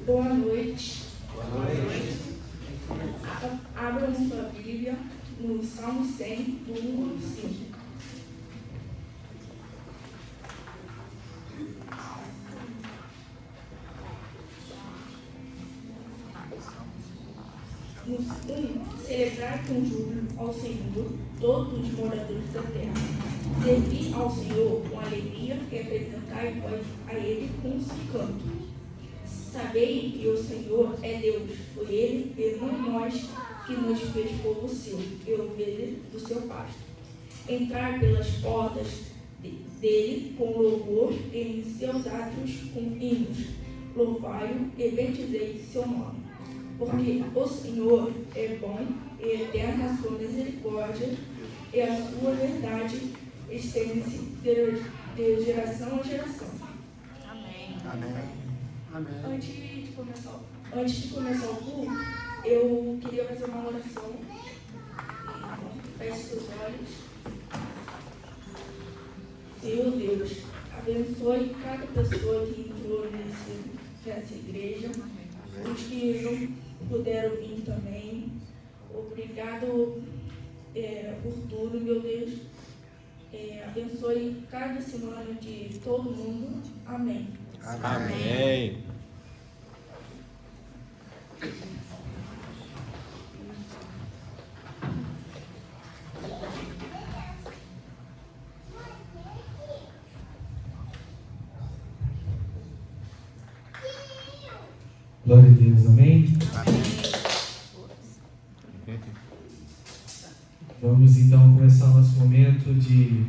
Boa noite. Boa noite. Abram sua Bíblia no Salmo 100, do 1 ao 5. No 1, celebrar com júbilo ao Senhor todos os moradores da terra. Servir ao Senhor com alegria e apresentai voz a Ele com canto. Sabei que o Senhor é Deus, foi Ele e não nós que nos fez povo seu e ovelha do seu pasto. Entrar pelas portas dele com louvor e em seus átrios com hinos. Louvai-o e bendizei seu nome. Porque o Senhor é bom e eterna a sua misericórdia e a sua verdade estende-se de geração a geração. Amém. Amém. Antes de começar o culto, eu queria fazer uma oração. Feche seus olhos. Senhor Deus, abençoe cada pessoa que entrou nessa igreja, os que não puderam vir também. Obrigado por tudo, meu Deus. Abençoe cada semana de todo mundo. Amém. Amém. Glória a Deus, amém? Vamos então começar o nosso momento de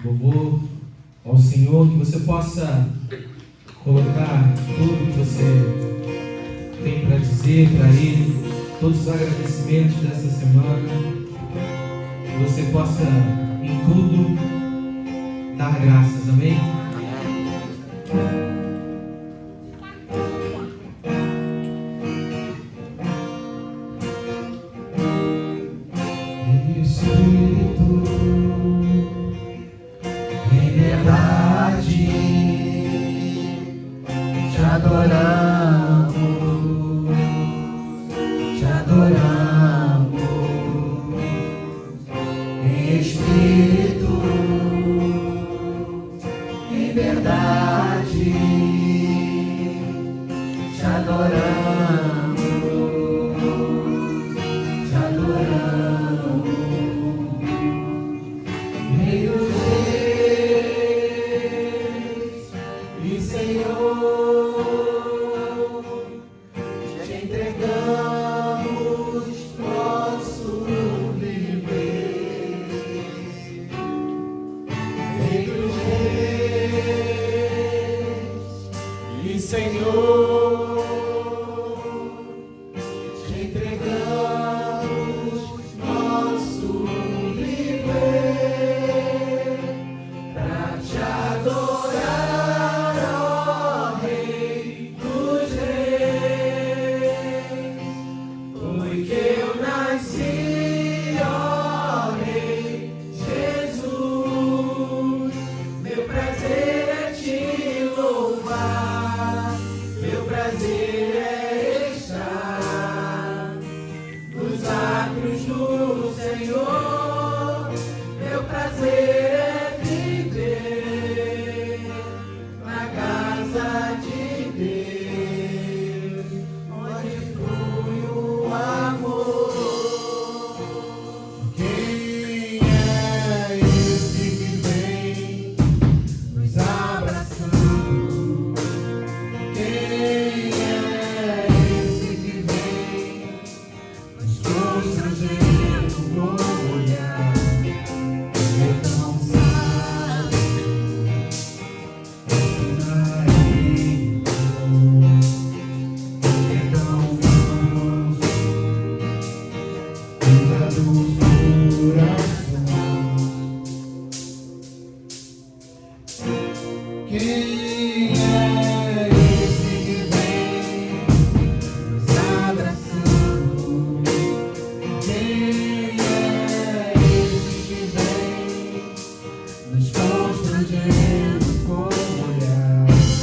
louvor ao Senhor, que você possa colocar tudo que você tem para dizer para Ele, todos os agradecimentos dessa semana, que você possa em tudo dar graças, amém? Nos constrangendo com olhar.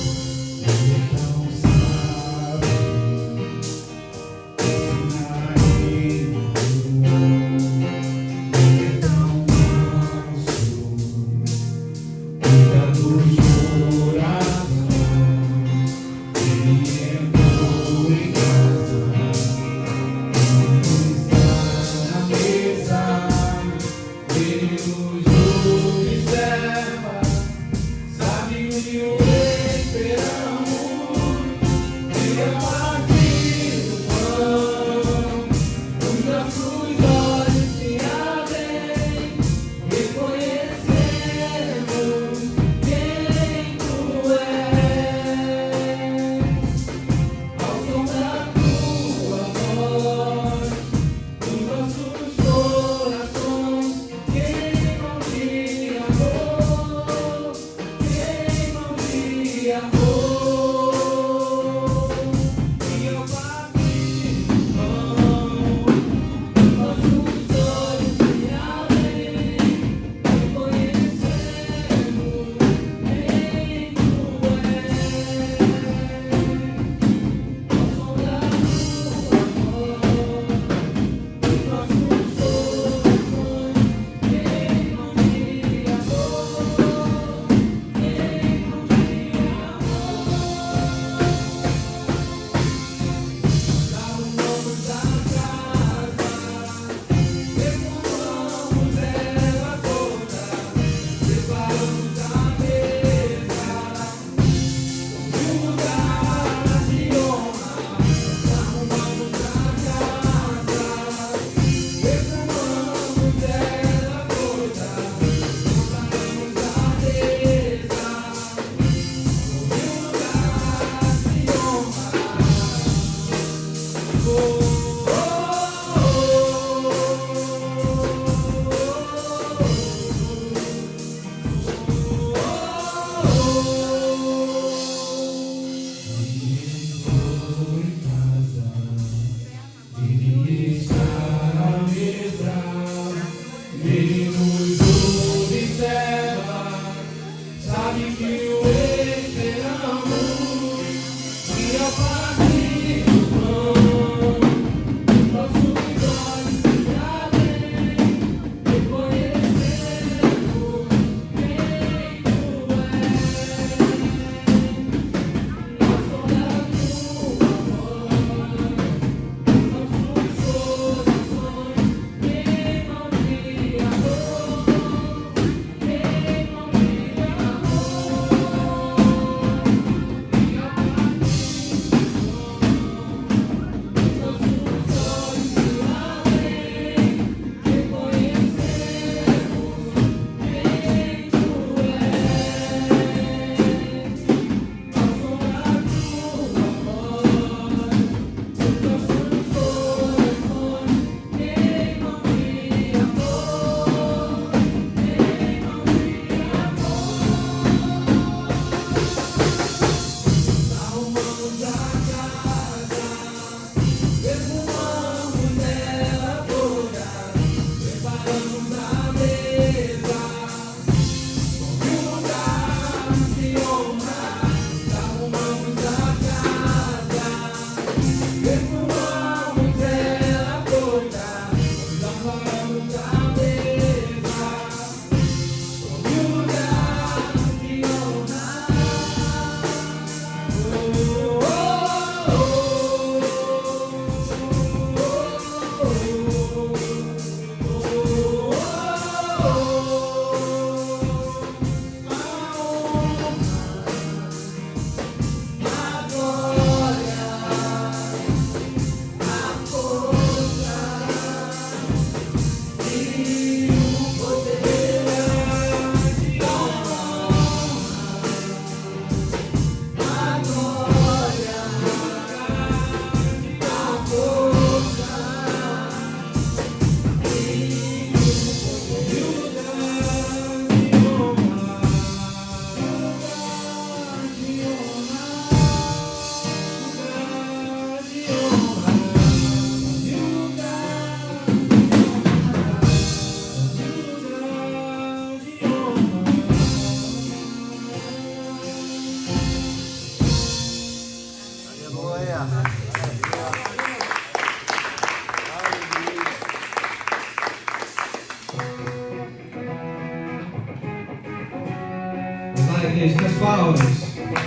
igreja, das palmas.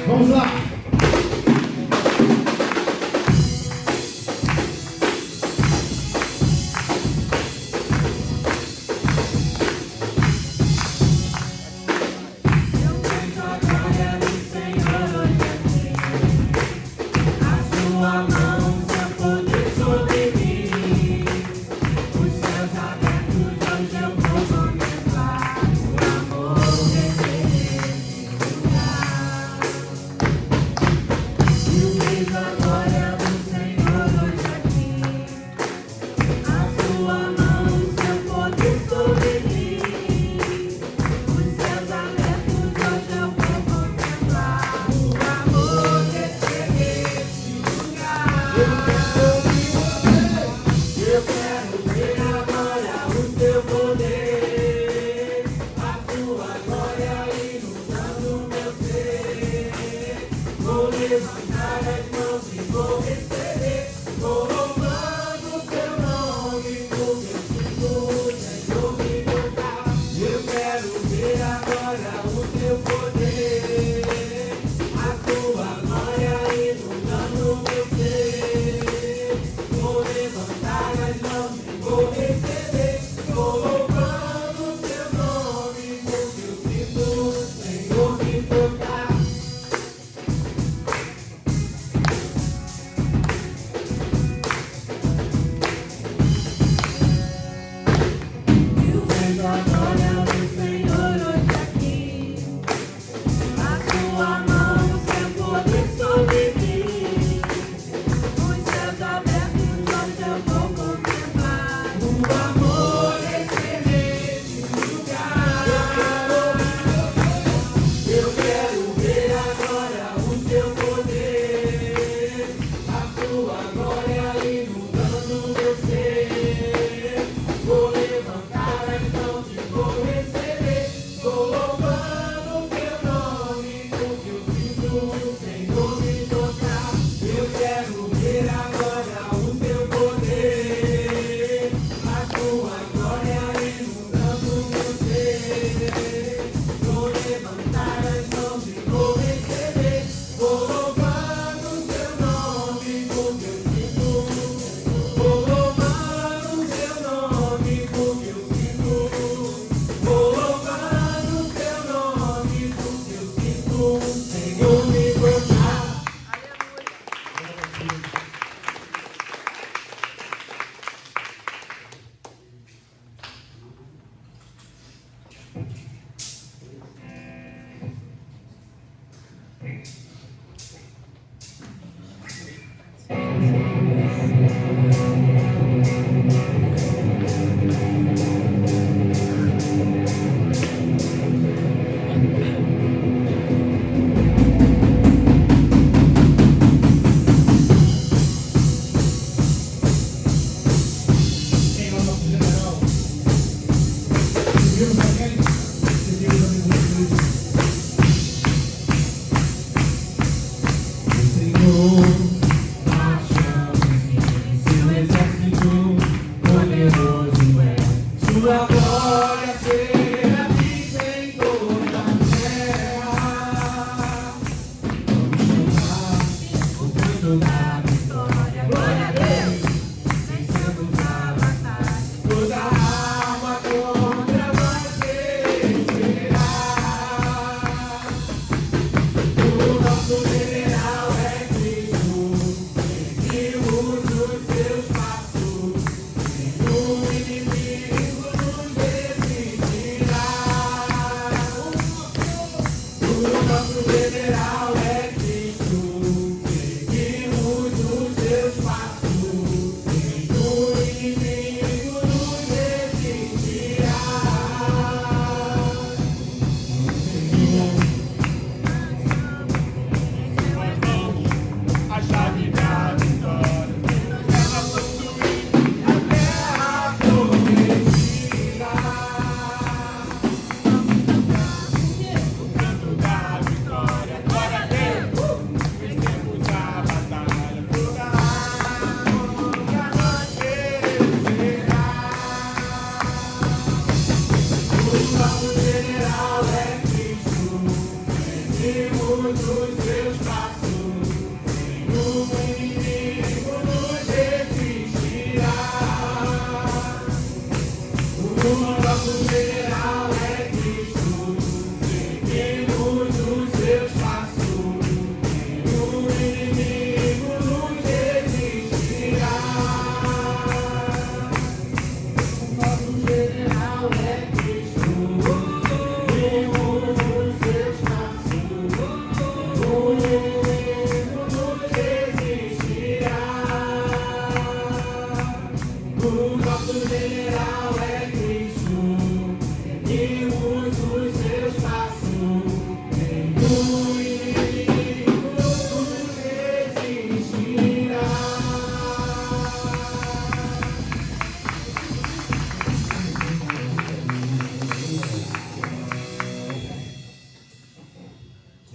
Vamos lá. Eu quero trabalhar.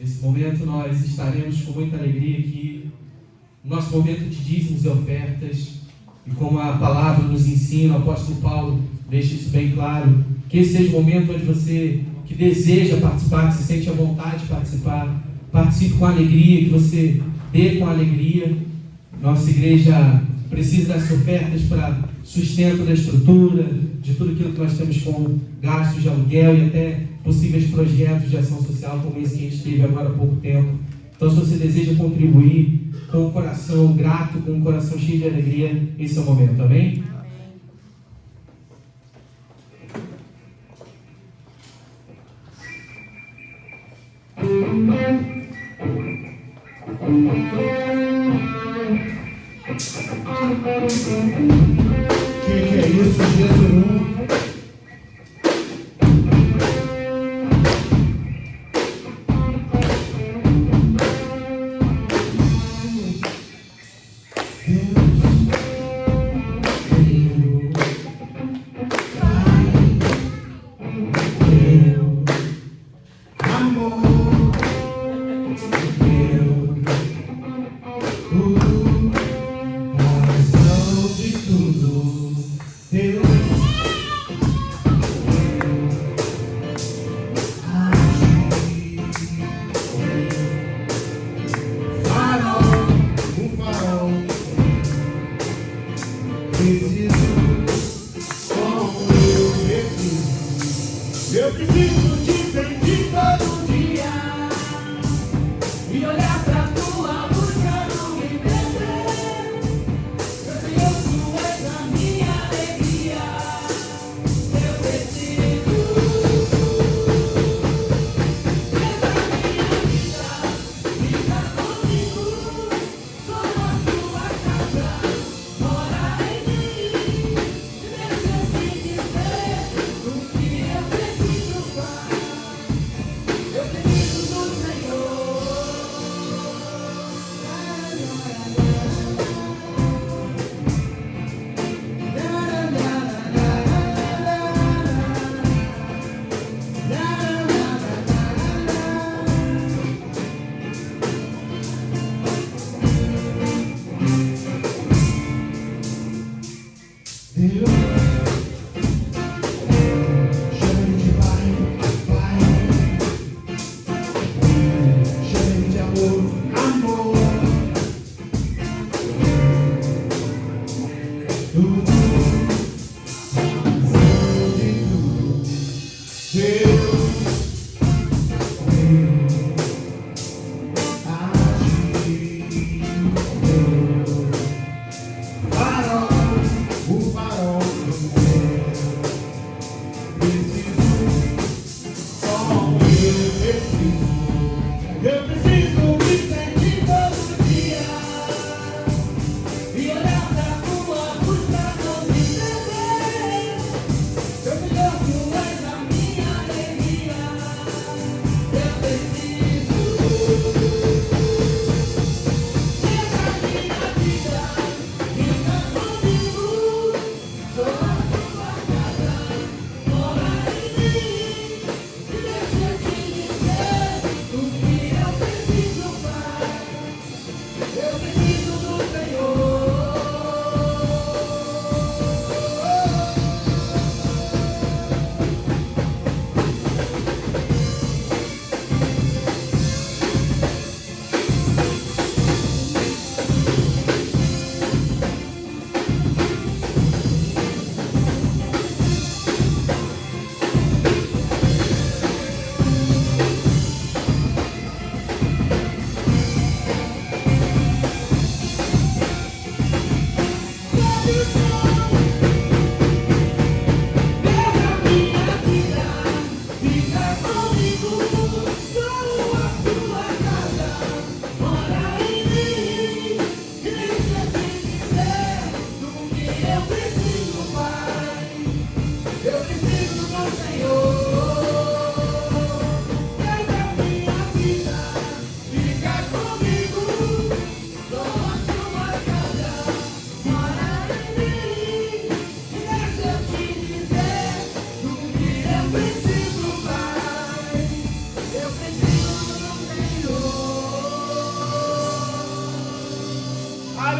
Nesse momento nós estaremos com muita alegria aqui, no nosso momento de dízimos e ofertas, e como a palavra nos ensina, o apóstolo Paulo deixa isso bem claro, que esse seja o momento onde você que deseja participar, que se sente à vontade de participar, participe com alegria, que você dê com alegria. Nossa igreja precisa das ofertas para sustento da estrutura, de tudo aquilo que nós temos com gastos de aluguel e até possíveis projetos de ação social, como esse que a gente teve agora há pouco tempo. Então, se você deseja contribuir com o coração grato, com o coração cheio de alegria, esse é o momento, amém? Que é isso, Jesus? Razão de tudo.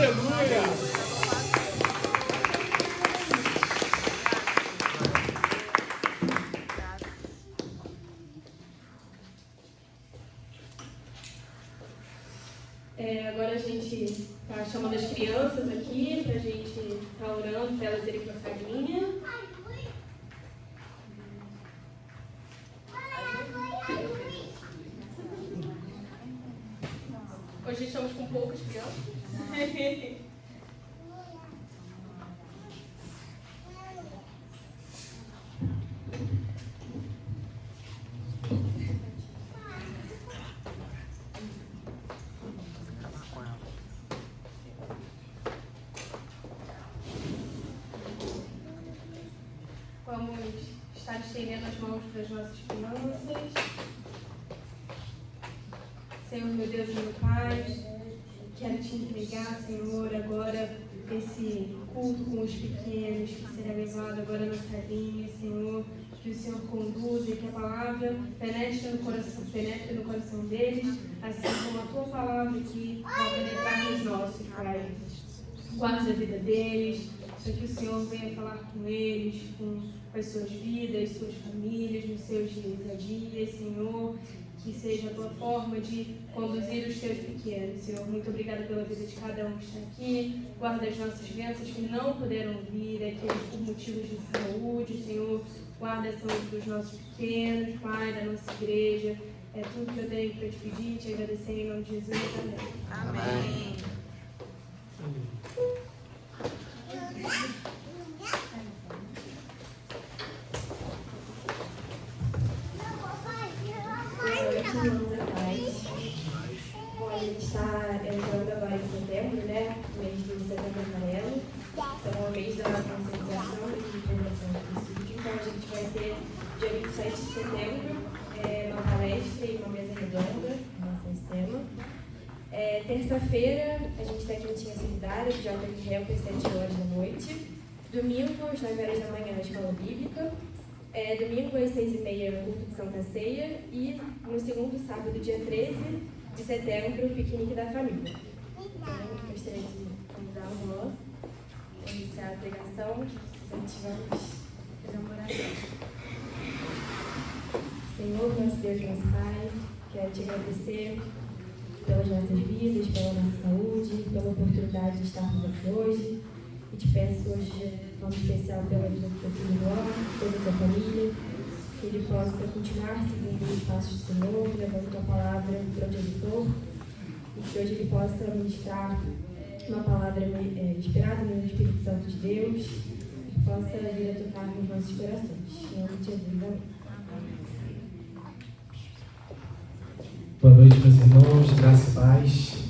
Aleluia! Agora a gente está chamando as crianças aqui para a gente estar orando para elas irem para a salinha. Hoje estamos com poucas crianças. Vamos estar estendendo as mãos para as nossas crianças. Senhor, meu Deus e meu Pai, quero te entregar, Senhor, agora esse culto com os pequenos que será levado agora na salinha, Senhor, que o Senhor conduza e que a palavra penetre no coração deles, assim como a tua palavra aqui vai penetrar nos nossos, Pai. Guarda a vida deles, para que o Senhor venha falar com eles, com as suas vidas, suas famílias, nos seus dias a dia, Senhor. Que seja a tua forma de conduzir os teus pequenos, Senhor. Muito obrigada pela vida de cada um que está aqui. Guarda as nossas crianças que não puderam vir, aqueles por motivos de saúde, Senhor. Guarda a saúde dos nossos pequenos, Pai, da nossa igreja. É tudo que eu tenho para te pedir, te agradecer em nome de Jesus. Amém. Amém. Bom, a gente está entrando agora em setembro, né? Mês do Setembro Amarelo. Então, é o mês da conscientização e prevenção do suicídio. Então, a gente vai ter, dia 27 de setembro, uma palestra e uma mesa redonda no nosso sistema. Terça-feira, a gente tem a quentinha solidária, de Jota de Help, às 7 horas da noite. Domingo, às 9 horas da manhã, na Escola Bíblica. Domingo, às 6h30, o culto de Santa Ceia. E no segundo sábado, dia 13 de setembro, o piquenique da família. Então, gostaria de convidar o Juan para iniciar a pregação. A gente vamos fazer uma oração. Senhor, nosso Deus, nosso Pai, quero te agradecer pelas nossas vidas, pela nossa saúde, pela oportunidade de estarmos aqui hoje. E te peço hoje, de forma especial, pela vida do teu filho Juan, toda a tua família, que ele possa continuar seguindo os passos do Senhor, levando tua palavra para onde ele for, e que hoje ele possa ministrar uma palavra inspirada no Espírito Santo de Deus, e que possa vir a tocar nos nossos corações. Em nome de Jesus, amém. Boa noite, meus irmãos, graça e paz.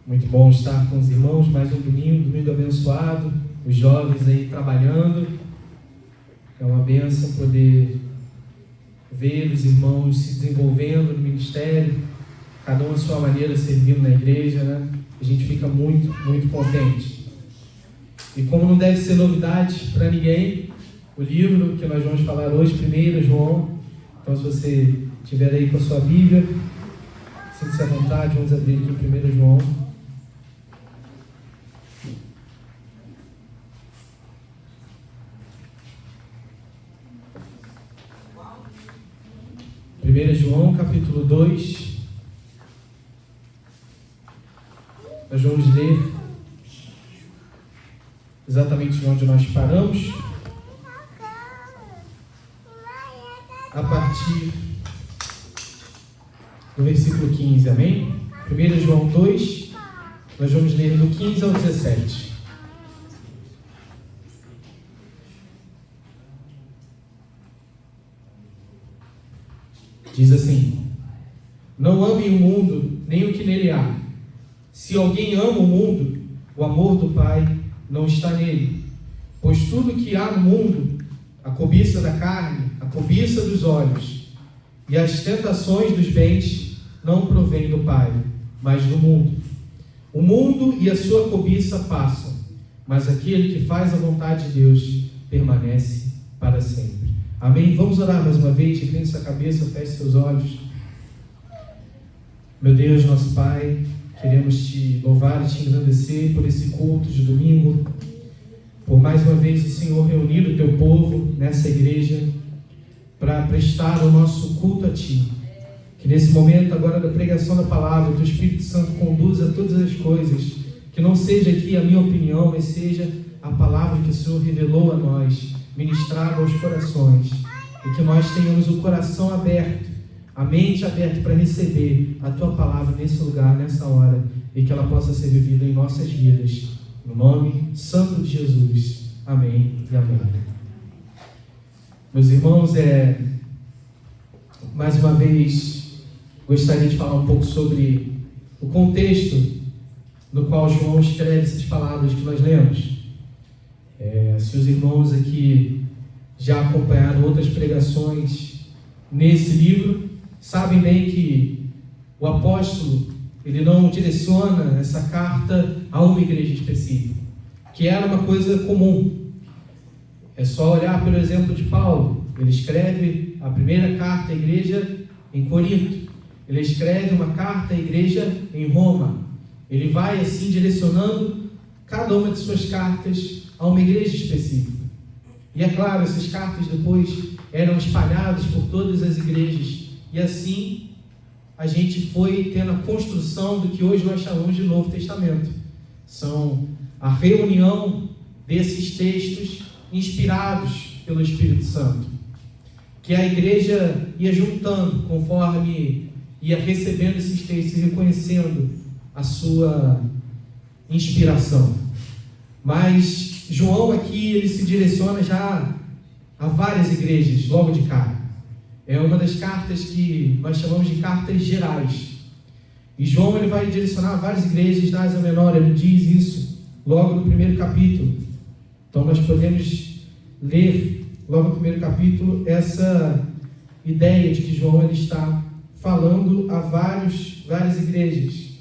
Muito bom estar com os irmãos, mais um domingo abençoado, os jovens aí trabalhando. É uma bênção poder ver os irmãos se desenvolvendo no ministério, cada um à sua maneira servindo na igreja, né? A gente fica muito, muito contente. E como não deve ser novidade para ninguém, o livro que nós vamos falar hoje, 1 João. Então, se você estiver aí com a sua Bíblia, sinta-se à vontade, vamos abrir aqui 1 João. João, capítulo 2. Nós vamos ler exatamente onde nós paramos, a partir do versículo 15, amém? 1 João 2, nós vamos ler do 15 ao 17. Diz assim: não amem o mundo, nem o que nele há. Se alguém ama o mundo, o amor do Pai não está nele. Pois tudo que há no mundo, a cobiça da carne, a cobiça dos olhos e as tentações dos bens, não provém do Pai, mas do mundo. O mundo e a sua cobiça passam, mas aquele que faz a vontade de Deus permanece para sempre. Amém? Vamos orar mais uma vez, incline sua cabeça, feche seus olhos. Meu Deus, nosso Pai, queremos Te louvar e Te engrandecer por esse culto de domingo, por mais uma vez o Senhor reunir o Teu povo nessa igreja para prestar o nosso culto a Ti. Que nesse momento agora da pregação da palavra, o Teu Espírito Santo conduza todas as coisas, que não seja aqui a minha opinião, mas seja a palavra que o Senhor revelou a nós, ministrada aos corações, e que nós tenhamos o coração aberto, a mente aberta para receber a Tua palavra nesse lugar, nessa hora, e que ela possa ser vivida em nossas vidas, no nome santo de Jesus. Amém e amém. Meus irmãos, mais uma vez gostaria de falar um pouco sobre o contexto no qual João escreve essas palavras que nós lemos. Se os irmãos aqui já acompanharam outras pregações nesse livro, sabem bem que o apóstolo ele não direciona essa carta a uma igreja específica, que era uma coisa comum. É só olhar pelo exemplo de Paulo. Ele escreve a primeira carta à igreja em Corinto. Ele escreve uma carta à igreja em Roma. Ele vai assim direcionando cada uma de suas cartas a uma igreja específica. E é claro, essas cartas depois eram espalhadas por todas as igrejas. E assim a gente foi tendo a construção do que hoje nós chamamos de Novo Testamento. São a reunião desses textos inspirados pelo Espírito Santo, que a igreja ia juntando conforme ia recebendo esses textos e reconhecendo a sua inspiração. Mas João aqui, ele se direciona já a várias igrejas, logo de cara. É uma das cartas que nós chamamos de cartas gerais. E João, ele vai direcionar a várias igrejas da Ásia Menor, ele diz isso logo no primeiro capítulo. Então nós podemos ler logo no primeiro capítulo essa ideia de que João ele está falando a várias igrejas.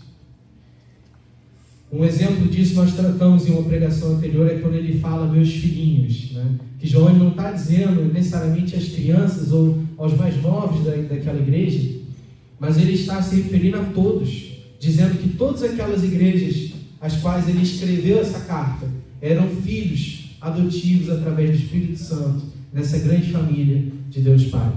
Um exemplo disso nós tratamos em uma pregação anterior, é quando ele fala meus filhinhos, né? Que João ele não está dizendo necessariamente às crianças ou aos mais novos daquela igreja, mas ele está se referindo a todos, dizendo que todas aquelas igrejas às quais ele escreveu essa carta eram filhos adotivos através do Espírito Santo, nessa grande família de Deus Pai.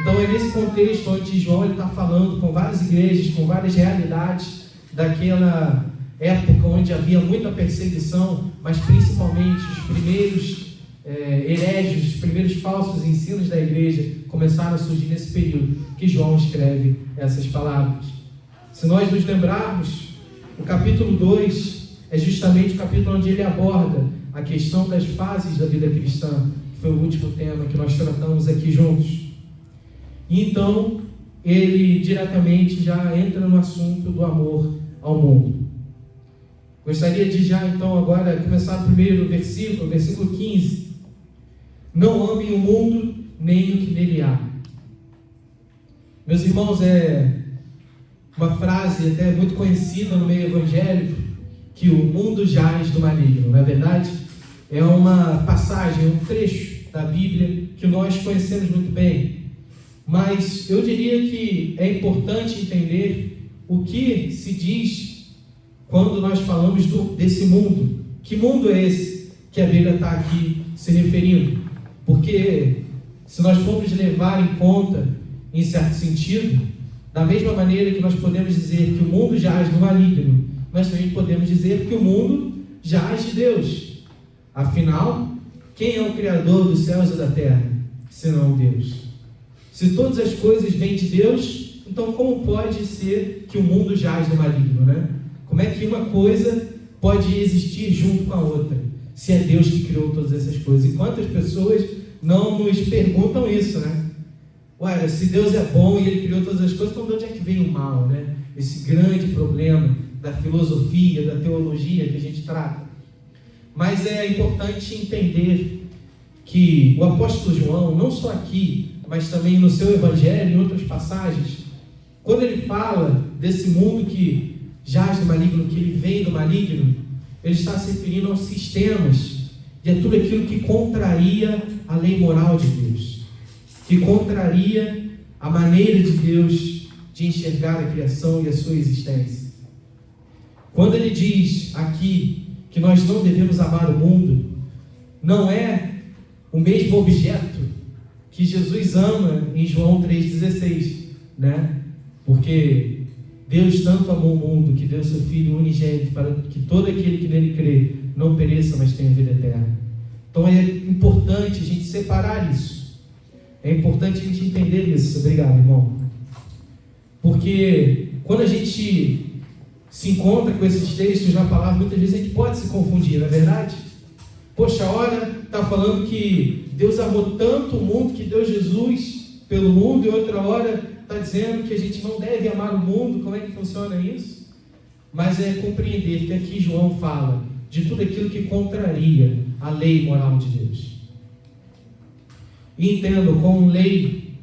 Então é nesse contexto onde João está falando com várias igrejas, com várias realidades daquela época onde havia muita perseguição, mas principalmente os primeiros hereges, os primeiros falsos ensinos da igreja começaram a surgir nesse período que João escreve essas palavras. Se nós nos lembrarmos, o capítulo 2 é justamente o capítulo onde ele aborda a questão das fases da vida cristã, que foi o último tema que nós tratamos aqui juntos. E então, ele diretamente já entra no assunto do amor ao mundo. Gostaria de já então agora começar o primeiro versículo, versículo 15. Não amem o mundo, nem o que nele há. Meus irmãos, é uma frase até muito conhecida no meio evangélico, que o mundo jaz do maligno. Na verdade, é uma passagem, um trecho da Bíblia que nós conhecemos muito bem. Mas eu diria que é importante entender o que se diz quando nós falamos desse mundo. Que mundo é esse que a Bíblia está aqui se referindo? Porque se nós formos levar em conta, em certo sentido, da mesma maneira que nós podemos dizer que o mundo jaz do maligno, nós também podemos dizer que o mundo jaz de Deus. Afinal, quem é o Criador dos céus e da terra, senão Deus? Se todas as coisas vêm de Deus, então como pode ser que o mundo jaz do maligno, né? Como é que uma coisa pode existir junto com a outra, se é Deus que criou todas essas coisas? E quantas pessoas não nos perguntam isso, né? Ué, se Deus é bom e Ele criou todas as coisas, então de onde é que vem o mal, né? Esse grande problema da filosofia, da teologia que a gente trata. Mas é importante entender que o apóstolo João, não só aqui, mas também no seu evangelho, em outras passagens, quando ele fala desse mundo que jaz do maligno, que ele vem do maligno, ele está se referindo aos sistemas e a tudo aquilo que contraria a lei moral de Deus, que contraria a maneira de Deus de enxergar a criação e a sua existência. Quando ele diz aqui que nós não devemos amar o mundo, não é o mesmo objeto que Jesus ama em João 3,16, né? Porque Deus tanto amou o mundo que deu seu Filho unigênito para que todo aquele que nele crê não pereça, mas tenha vida eterna. Então é importante a gente separar isso. É importante a gente entender isso. Obrigado, irmão. Porque quando a gente se encontra com esses textos na palavra, muitas vezes a gente pode se confundir, não é verdade? Poxa, a hora está falando que Deus amou tanto o mundo que deu Jesus pelo mundo, e outra hora está dizendo que a gente não deve amar o mundo. Como é que funciona isso? Mas é compreender que aqui João fala de tudo aquilo que contraria a lei moral de Deus. E entendo, com lei,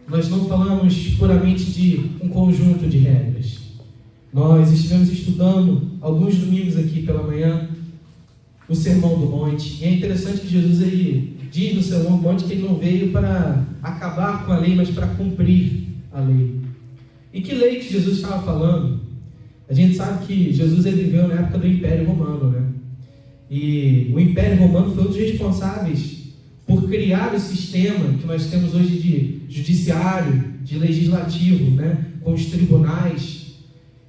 nós não falamos puramente de um conjunto de regras. Nós estivemos estudando alguns domingos aqui pela manhã o Sermão do Monte, e é interessante que Jesus ele diz no Sermão do Monte que ele não veio para acabar com a lei, mas para cumprir a lei. E que lei que Jesus estava falando? A gente sabe que Jesus ele viveu na época do Império Romano, né? E o Império Romano foi um dos responsáveis por criar o sistema que nós temos hoje de judiciário, de legislativo, né? Com os tribunais.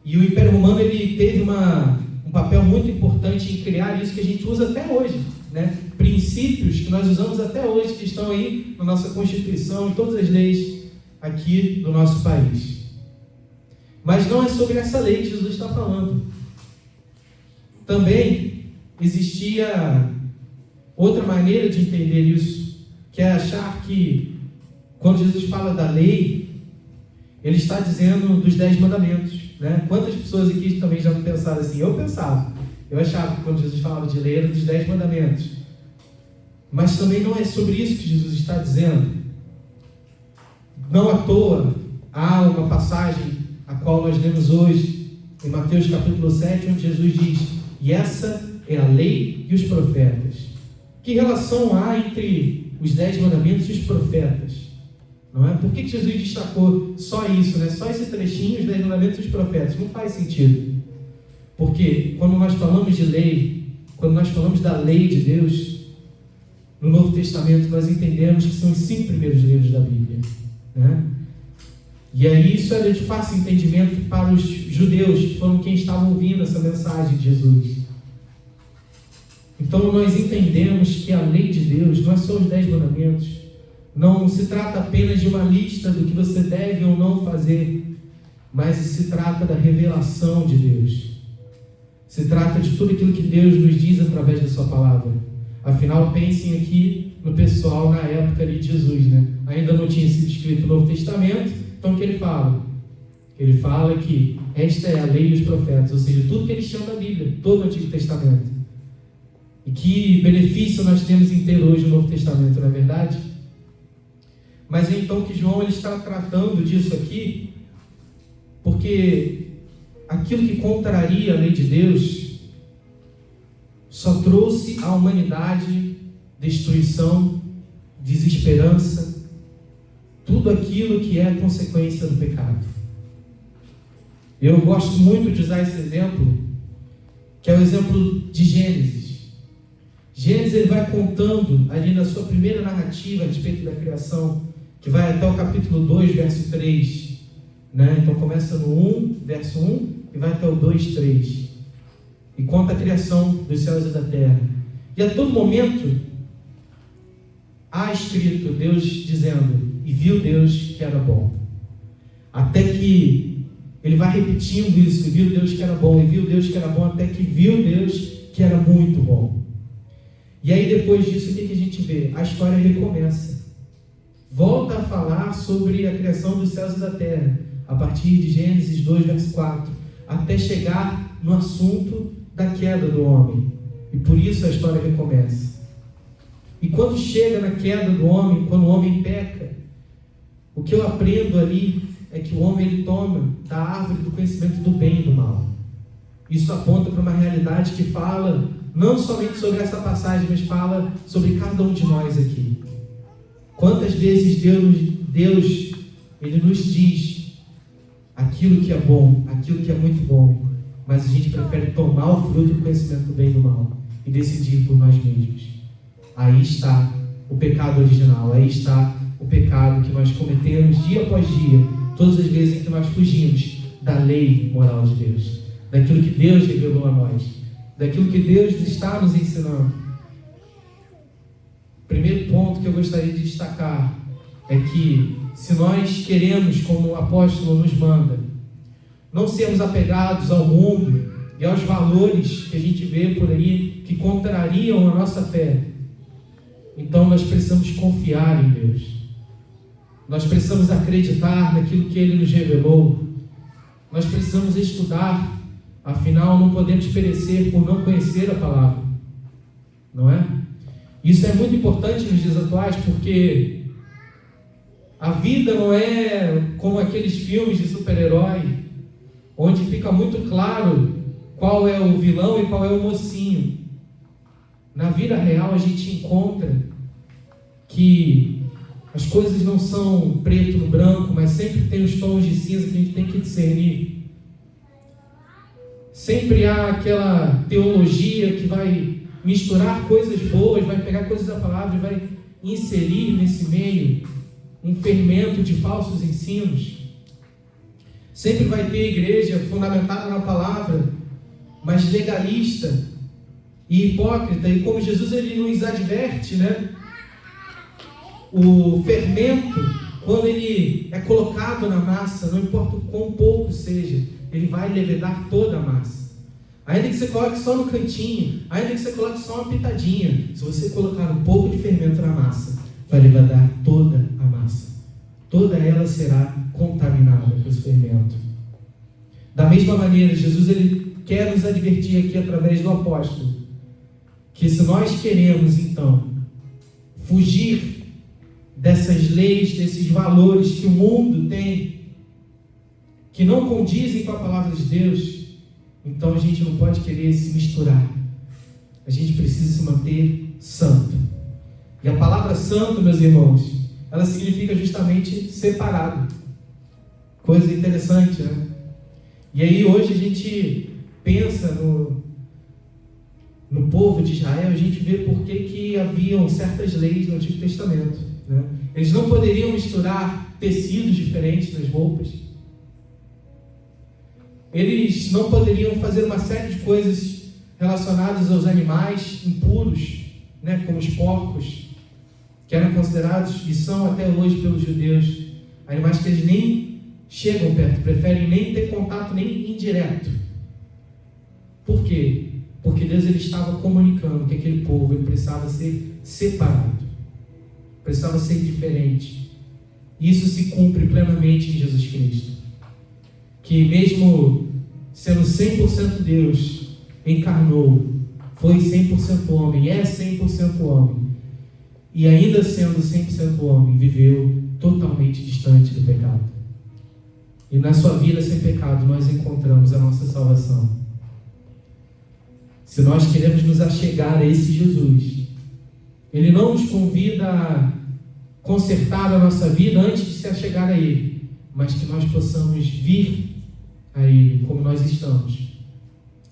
E o Império Romano ele teve um papel muito importante em criar isso que a gente usa até hoje, né? Princípios que nós usamos até hoje, que estão aí na nossa Constituição, em todas as leis aqui do nosso país. Mas não é sobre essa lei que Jesus está falando. Também existia outra maneira de entender isso, que é achar que quando Jesus fala da lei, ele está dizendo dos 10 mandamentos, né? Quantas pessoas aqui também já pensaram assim? Eu pensava, eu achava que quando Jesus falava de lei era dos 10 mandamentos. Mas também não é sobre isso que Jesus está dizendo. Não à toa há uma passagem a qual nós lemos hoje em Mateus capítulo 7, onde Jesus diz: e essa é a lei e os profetas. Que relação há entre os 10 mandamentos e os profetas? Não é? Por que Jesus destacou só isso, né? Só esse trechinho, os 10 mandamentos e os profetas? Não faz sentido. Porque quando nós falamos de lei, quando nós falamos da lei de Deus, no Novo Testamento nós entendemos que são os 5 primeiros livros da Bíblia, né? E aí isso era de fácil entendimento para os judeus, que foram quem estavam ouvindo essa mensagem de Jesus. Então nós entendemos que a lei de Deus não é só os 10 mandamentos, não se trata apenas de uma lista do que você deve ou não fazer, mas se trata da revelação de Deus. Se trata de tudo aquilo que Deus nos diz através da sua palavra. Afinal, pensem aqui no pessoal na época ali de Jesus, né? Ainda não tinha sido escrito o Novo Testamento, então o que ele fala? Ele fala que esta é a lei e os profetas, ou seja, tudo que eles chamam da Bíblia, todo o Antigo Testamento. E que benefício nós temos em ter hoje o Novo Testamento, não é verdade? Mas é então que João ele está tratando disso aqui, porque aquilo que contraria a lei de Deus só trouxe à humanidade destruição, desesperança, tudo aquilo que é consequência do pecado. Eu gosto muito de usar esse exemplo, que é o exemplo de Gênesis. Gênesis ele vai contando ali na sua primeira narrativa a respeito da criação, que vai até o capítulo 2, verso 3, né? Então começa no 1, verso 1, e vai até o 2, 3, e conta a criação dos céus e da terra. E a todo momento há escrito Deus dizendo: e viu Deus que era bom. Até que ele vai repetindo isso: e viu Deus que era bom, e viu Deus que era bom, até que viu Deus que era muito bom. E aí depois disso, o que a gente vê? A história recomeça. Volta a falar sobre a criação dos céus e da terra, a partir de Gênesis 2, verso 4, até chegar no assunto da queda do homem. E por isso a história recomeça. E quando chega na queda do homem, quando o homem peca, o que eu aprendo ali é que o homem ele toma da árvore do conhecimento do bem e do mal. Isso aponta para uma realidade que fala não somente sobre essa passagem, mas fala sobre cada um de nós aqui. Quantas vezes Deus ele nos diz: aquilo que é bom, aquilo que é muito bom, mas a gente prefere tomar o fruto do conhecimento do bem e do mal e decidir por nós mesmos. Aí está o pecado original, aí está o pecado que nós cometemos dia após dia, todas as vezes em que nós fugimos da lei moral de Deus, daquilo que Deus revelou a nós, daquilo que Deus está nos ensinando. O primeiro ponto que eu gostaria de destacar é que, se nós queremos, como o apóstolo nos manda, não sermos apegados ao mundo e aos valores que a gente vê por aí, que contrariam a nossa fé, então nós precisamos confiar em Deus. Nós precisamos acreditar naquilo que Ele nos revelou. Nós precisamos estudar, afinal não podemos perecer por não conhecer a palavra, não é? Isso é muito importante nos dias atuais, porque a vida não é como aqueles filmes de super-herói, onde fica muito claro qual é o vilão e qual é o mocinho. Na vida real a gente encontra que as coisas não são preto no branco, mas sempre tem os tons de cinza que a gente tem que discernir. Sempre há aquela teologia que vai misturar coisas boas, vai pegar coisas da palavra e vai inserir nesse meio um fermento de falsos ensinos. Sempre vai ter igreja fundamentada na palavra, mas legalista e hipócrita. E como Jesus ele nos adverte, né? O fermento, quando ele é colocado na massa, não importa o quão pouco seja, ele vai levedar toda a massa. Ainda que você coloque só no cantinho, ainda que você coloque só uma pitadinha, se você colocar um pouco de fermento na massa, vai levedar toda a massa. Toda ela será contaminada com esse fermento. Da mesma maneira, Jesus ele quer nos advertir aqui através do apóstolo, que se nós queremos então fugir dessas leis, desses valores que o mundo tem, que não condizem com a palavra de Deus, então a gente não pode querer se misturar. A gente precisa se manter santo. E a palavra santo, meus irmãos, ela significa justamente separado. Coisa interessante, né? E aí hoje a gente pensa no povo de Israel, a gente vê por que haviam certas leis no Antigo Testamento, né? Eles não poderiam misturar tecidos diferentes nas roupas. Eles não poderiam fazer uma série de coisas relacionadas aos animais impuros, né, como os porcos, que eram considerados e são até hoje pelos judeus animais que eles nem chegam perto, preferem nem ter contato nem indireto. Por quê? Porque Deus ele estava comunicando que aquele povo ele precisava ser separado, precisava ser diferente. Isso se cumpre plenamente em Jesus Cristo, que mesmo sendo 100% Deus, encarnou, foi 100% homem, é 100% homem, e ainda sendo 100% homem, viveu totalmente distante do pecado. E na sua vida sem pecado nós encontramos a nossa salvação. Se nós queremos nos achegar a esse Jesus, Ele não nos convida a consertar a nossa vida antes de se achegar a Ele, mas que nós possamos vir a Ele como nós estamos,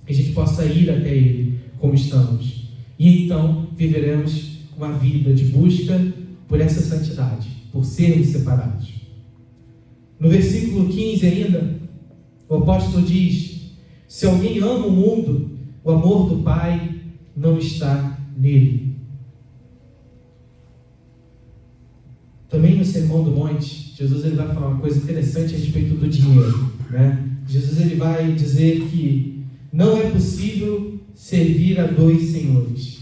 que a gente possa ir até Ele como estamos, e então viveremos uma vida de busca por essa santidade, por sermos separados. No versículo 15 ainda, o apóstolo diz: se alguém ama o mundo, o amor do Pai não está nele. Também no Sermão do Monte, Jesus ele vai falar uma coisa interessante a respeito do dinheiro, né? Jesus ele vai dizer que não é possível servir a dois senhores.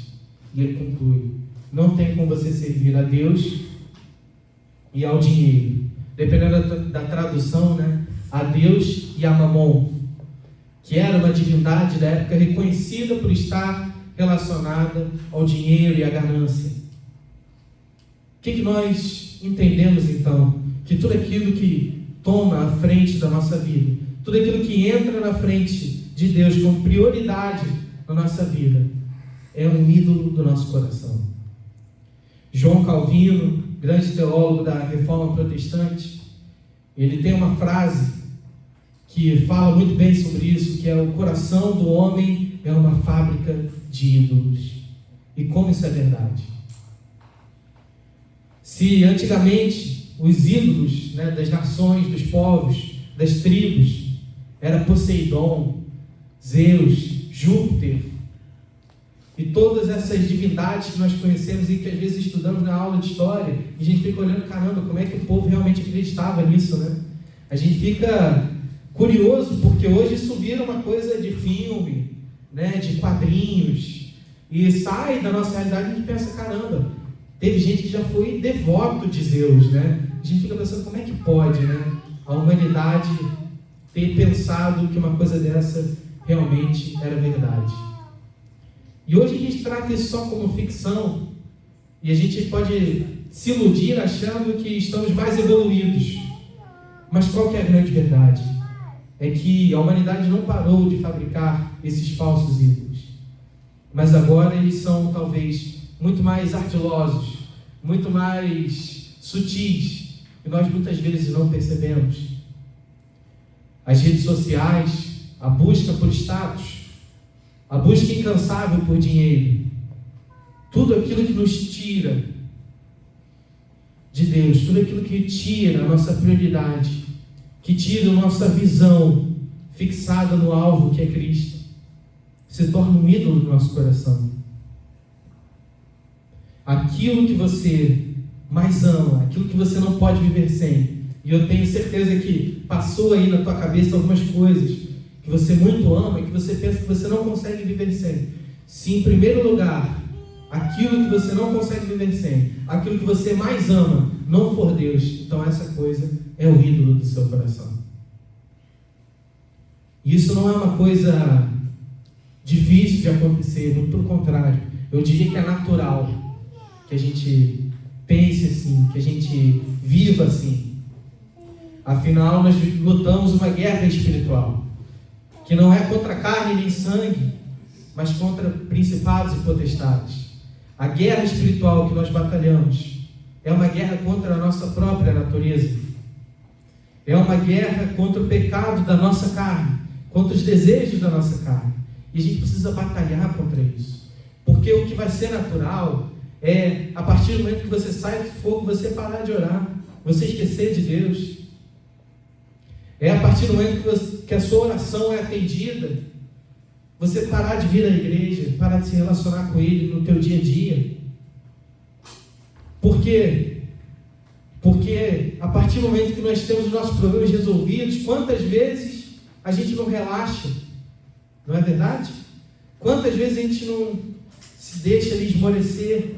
E ele conclui: não tem como você servir a Deus e ao dinheiro. Dependendo da tradução, né? A Deus e a Mamon, que era uma divindade da época reconhecida por estar relacionada ao dinheiro e à ganância. O que nós entendemos então? Que tudo aquilo que toma a frente da nossa vida, tudo aquilo que entra na frente de Deus como prioridade na nossa vida, é um ídolo do nosso coração. João Calvino, grande teólogo da Reforma Protestante, ele tem uma frase que fala muito bem sobre isso, que é o coração do homem é uma fábrica de ídolos. E como isso é verdade? Se antigamente os ídolos, né, das nações, dos povos, das tribos, era Poseidon, Zeus, Júpiter, e todas essas divindades que nós conhecemos e que às vezes estudamos na aula de história, e a gente fica olhando, caramba, como é que o povo realmente acreditava nisso, né? A gente fica curioso, porque hoje isso vira uma coisa de filme, né, de quadrinhos, e sai da nossa realidade e a gente pensa, caramba, teve gente que já foi devoto de Zeus, né? A gente fica pensando, como é que pode, né, a humanidade ter pensado que uma coisa dessa realmente era verdade. E hoje a gente trata isso só como ficção, e a gente pode se iludir achando que estamos mais evoluídos. Mas qual que é a grande verdade? É que a humanidade não parou de fabricar esses falsos ídolos, mas agora eles são talvez muito mais ardilosos, muito mais sutis, e nós muitas vezes não percebemos. As redes sociais, a busca por status, a busca incansável por dinheiro, tudo aquilo que nos tira de Deus, tudo aquilo que tira a nossa prioridade, que tira a nossa visão fixada no alvo que é Cristo, se torna um ídolo do nosso coração. Aquilo que você mais ama, aquilo que você não pode viver sem, e eu tenho certeza que passou aí na tua cabeça algumas coisas que você muito ama e que você pensa que você não consegue viver sem. Se em primeiro lugar, aquilo que você não consegue viver sem, aquilo que você mais ama, não for Deus, então essa coisa é o ídolo do seu coração. E isso não é uma coisa difícil de acontecer, muito pelo contrário. Eu diria que é natural que a gente pense assim, que a gente viva assim. Afinal, nós lutamos uma guerra espiritual, que não é contra carne nem sangue, mas contra principados e potestades. A guerra espiritual que nós batalhamos é uma guerra contra a nossa própria natureza. É uma guerra contra o pecado da nossa carne, contra os desejos da nossa carne. E a gente precisa batalhar contra isso. Porque o que vai ser natural é, a partir do momento que você sai do fogo, você parar de orar, você esquecer de Deus. É a partir do momento que a sua oração é atendida, você parar de vir à igreja, parar de se relacionar com Ele no teu dia a dia. Por quê? Porque a partir do momento que nós temos os nossos problemas resolvidos, quantas vezes a gente não relaxa? Não é verdade? Quantas vezes a gente não se deixa ali esmorecer?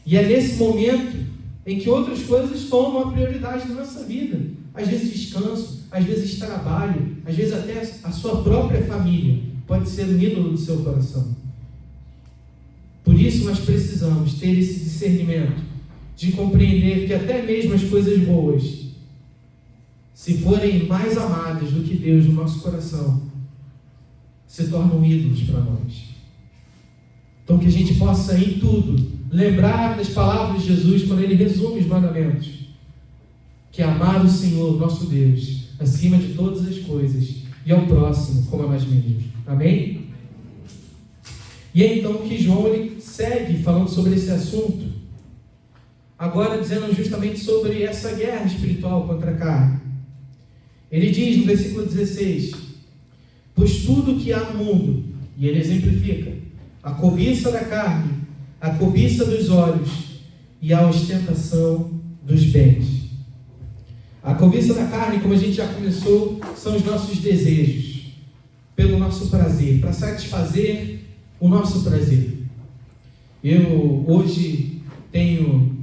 E é nesse momento em que outras coisas tomam a prioridade na nossa vida. Às vezes descanso, às vezes trabalho, às vezes até a sua própria família pode ser um ídolo do seu coração. Por isso nós precisamos ter esse discernimento de compreender que até mesmo as coisas boas, se forem mais amadas do que Deus no nosso coração, se tornam ídolos para nós. Então que a gente possa em tudo lembrar das palavras de Jesus quando Ele resume os mandamentos, que é amar o Senhor, nosso Deus, acima de todas as coisas, e ao próximo como a nós mesmos. Amém? E é então que João ele segue falando sobre esse assunto, agora dizendo justamente sobre essa guerra espiritual contra a carne. Ele diz no versículo 16: pois tudo que há no mundo, e ele exemplifica, a cobiça da carne, a cobiça dos olhos e a ostentação dos bens. A cobiça da carne, como a gente já começou, são os nossos desejos, pelo nosso prazer, para satisfazer o nosso prazer. Eu hoje tenho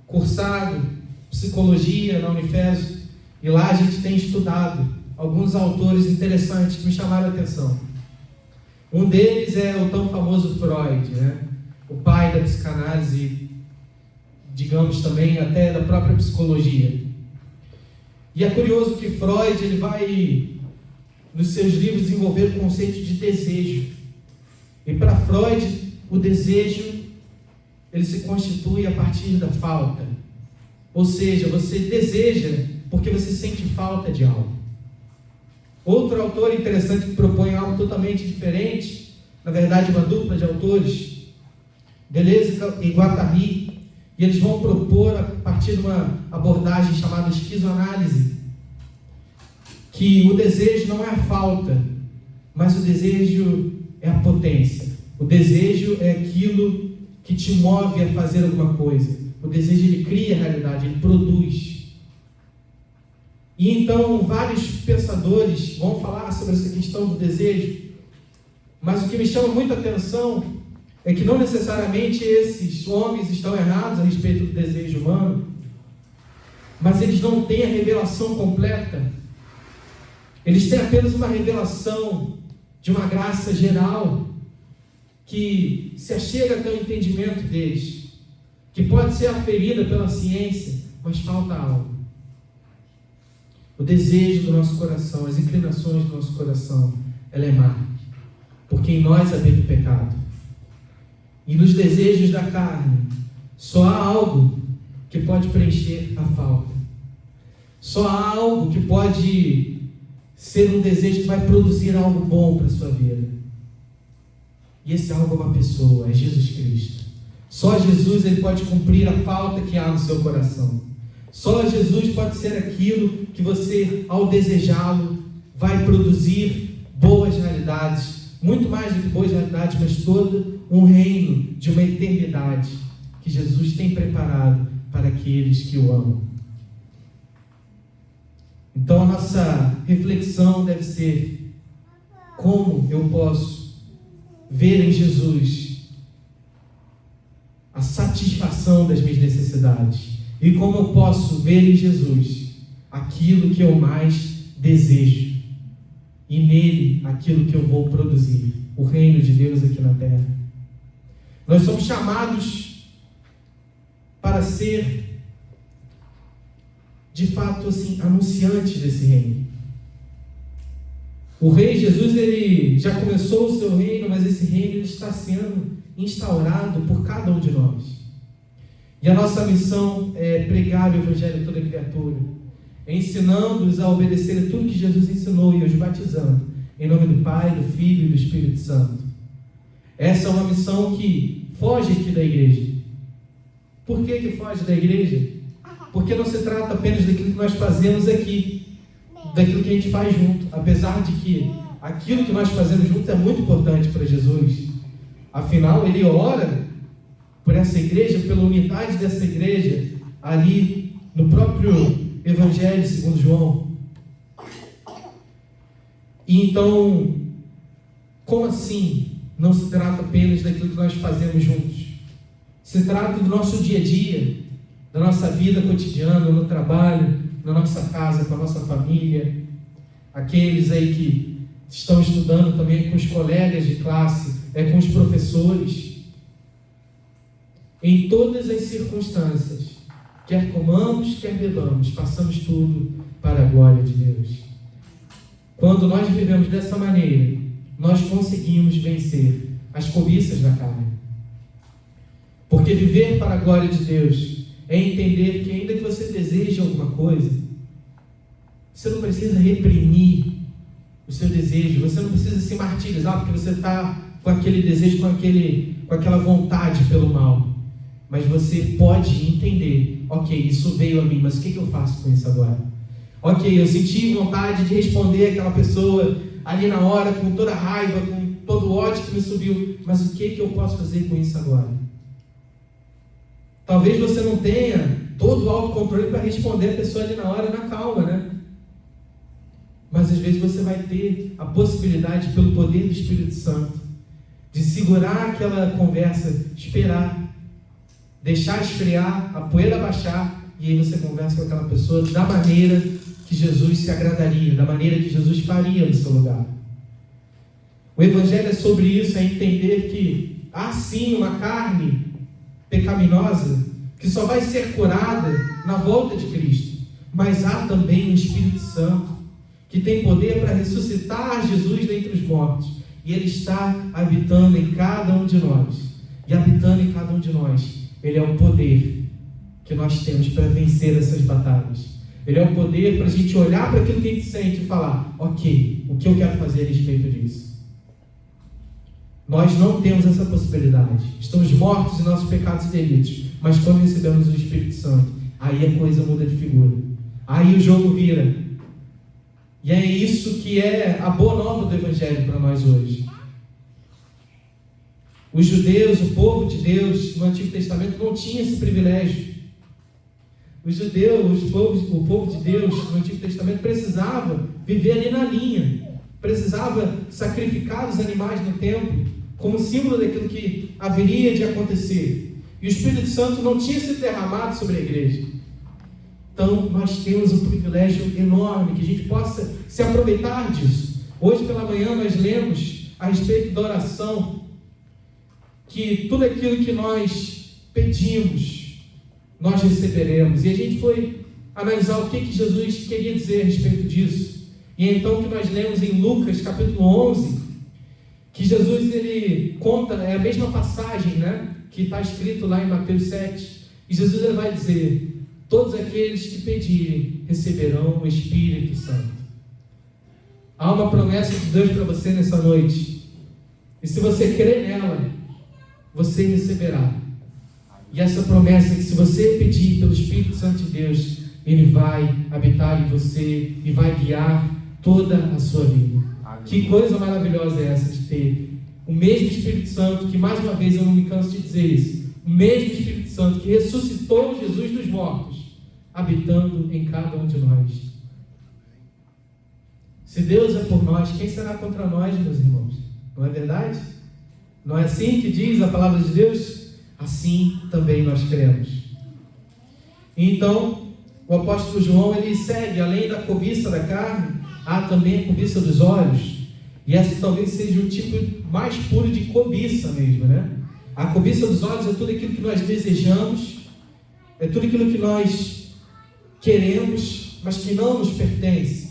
cursado psicologia na Unifeso, e lá a gente tem estudado alguns autores interessantes que me chamaram a atenção. Um deles é o tão famoso Freud, né? O pai da psicanálise, digamos também até da própria psicologia. E é curioso que Freud ele vai, nos seus livros, desenvolver o conceito de desejo. E para Freud, o desejo ele se constitui a partir da falta. Ou seja, você deseja porque você sente falta de algo. Outro autor interessante que propõe algo totalmente diferente, na verdade uma dupla de autores, Deleuze e Guattari, e eles vão propor, a partir de uma abordagem chamada esquizoanálise, que o desejo não é a falta, mas o desejo é a potência. O desejo é aquilo que te move a fazer alguma coisa. O desejo, ele cria a realidade, ele produz. E então vários pensadores vão falar sobre essa questão do desejo, mas o que me chama muita atenção é que não necessariamente esses homens estão errados a respeito do desejo humano, mas eles não têm a revelação completa. Eles têm apenas uma revelação de uma graça geral que se achega até o entendimento deles, que pode ser aferida pela ciência, mas falta algo. O desejo do nosso coração, as inclinações do nosso coração, ela é má, porque em nós habita o pecado. E nos desejos da carne, só há algo que pode preencher a falta. Só há algo que pode ser um desejo que vai produzir algo bom para a sua vida. E esse algo é uma pessoa, é Jesus Cristo. Só Jesus, ele pode cumprir a falta que há no seu coração. Só Jesus pode ser aquilo que você, ao desejá-lo, vai produzir boas realidades. Muito mais do que boas realidades, mas todo um reino de uma eternidade que Jesus tem preparado para aqueles que o amam. Então a nossa reflexão deve ser: como eu posso ver em Jesus a satisfação das minhas necessidades? E como eu posso ver em Jesus aquilo que eu mais desejo? E nele aquilo que eu vou produzir, o reino de Deus aqui na terra. Nós somos chamados para ser, de fato, assim, anunciantes desse reino. O rei Jesus, ele já começou o seu reino, mas esse reino ele está sendo instaurado por cada um de nós. E a nossa missão é pregar o evangelho a toda criatura, ensinando-os a obedecer a tudo que Jesus ensinou e os batizando, em nome do Pai, do Filho e do Espírito Santo. Essa é uma missão que foge aqui da igreja. Por que foge da igreja? Porque não se trata apenas daquilo que nós fazemos aqui, daquilo que a gente faz junto, apesar de que aquilo que nós fazemos junto é muito importante para Jesus. Afinal, ele ora por essa igreja, pela unidade dessa igreja, ali no próprio Evangelho segundo João. E então, como assim não se trata apenas daquilo que nós fazemos juntos? Se trata do nosso dia a dia, da nossa vida cotidiana, no trabalho, na nossa casa, com a nossa família. Aqueles aí que estão estudando também com os colegas de classe, com os professores. Em todas as circunstâncias, quer comamos, quer bebamos, façamos tudo para a glória de Deus. Quando nós vivemos dessa maneira, nós conseguimos vencer as cobiças da carne. Porque viver para a glória de Deus é entender que ainda que você deseje alguma coisa, você não precisa reprimir o seu desejo, você não precisa se martirizar porque você está com aquele desejo, com aquela vontade pelo mal. Mas você pode entender: ok, isso veio a mim, mas o que eu faço com isso agora? Ok, eu senti vontade de responder aquela pessoa ali na hora, com toda a raiva, com todo o ódio que me subiu, mas o que eu posso fazer com isso agora? Talvez você não tenha todo o autocontrole para responder a pessoa ali na hora, na calma, né? Mas às vezes você vai ter a possibilidade, pelo poder do Espírito Santo, de segurar aquela conversa, esperar, deixar esfriar, a poeira baixar, e aí você conversa com aquela pessoa da maneira que Jesus se agradaria, da maneira que Jesus faria no seu lugar. O Evangelho é sobre isso, é entender que há sim uma carne pecaminosa que só vai ser curada na volta de Cristo, mas há também um Espírito Santo que tem poder para ressuscitar Jesus dentre os mortos, e Ele está habitando em cada um de nós, e habitando em cada um de nós, Ele é o poder que nós temos para vencer essas batalhas. Ele é o poder para a gente olhar para aquilo que a gente sente e falar, ok, o que eu quero fazer a respeito disso? Nós não temos essa possibilidade. Estamos mortos em nossos pecados e delitos. Mas quando recebemos o Espírito Santo, aí a coisa muda de figura. Aí o jogo vira. E é isso que é a boa nova do Evangelho para nós hoje. Os judeus, o povo de Deus no Antigo Testamento não tinha esse privilégio. Os judeus, o povo de Deus no Antigo Testamento precisava viver ali na linha. Precisava sacrificar os animais no templo como símbolo daquilo que haveria de acontecer. E o Espírito Santo não tinha sido derramado sobre a igreja. Então, nós temos um privilégio enorme, que a gente possa se aproveitar disso. Hoje pela manhã nós lemos a respeito da oração, que tudo aquilo que nós pedimos, nós receberemos. E a gente foi analisar o que Jesus queria dizer a respeito disso. E então que nós lemos em Lucas capítulo 11, que Jesus ele conta, é a mesma passagem, né, que está escrito lá em Mateus 7. E Jesus ele vai dizer: todos aqueles que pedirem receberão o Espírito Santo. Há uma promessa de Deus para você nessa noite. E se você crer nela, você receberá. E essa promessa é que se você pedir pelo Espírito Santo de Deus, Ele vai habitar em você e vai guiar toda a sua vida. Que coisa maravilhosa é essa de ter o mesmo Espírito Santo, que mais uma vez eu não me canso de dizer isso, o mesmo Espírito Santo que ressuscitou Jesus dos mortos, habitando em cada um de nós. Se Deus é por nós, quem será contra nós, meus irmãos? Não é verdade? Não é assim que diz a palavra de Deus? Assim também nós cremos. Então, o apóstolo João, ele segue, além da cobiça da carne, há também a cobiça dos olhos. E essa talvez seja o tipo mais puro de cobiça mesmo, né? A cobiça dos olhos é tudo aquilo que nós desejamos, é tudo aquilo que nós queremos, mas que não nos pertence.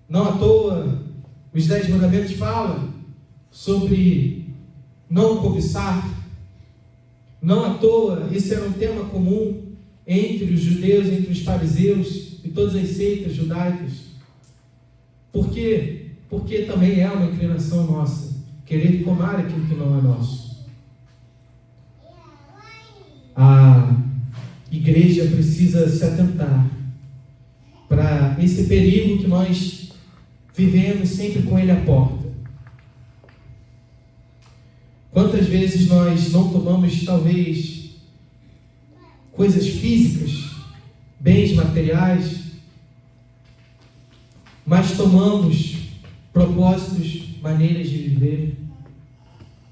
Não à toa, os 10 mandamentos falam sobre não cobiçar. Não à toa, esse era um tema comum entre os judeus, entre os fariseus e todas as seitas judaicas. Por quê? Porque também é uma inclinação nossa, querer tomar aquilo que não é nosso. A igreja precisa se atentar para esse perigo que nós vivemos sempre com ele à porta. Quantas vezes nós não tomamos, talvez, coisas físicas, bens materiais, mas tomamos propósitos, maneiras de viver,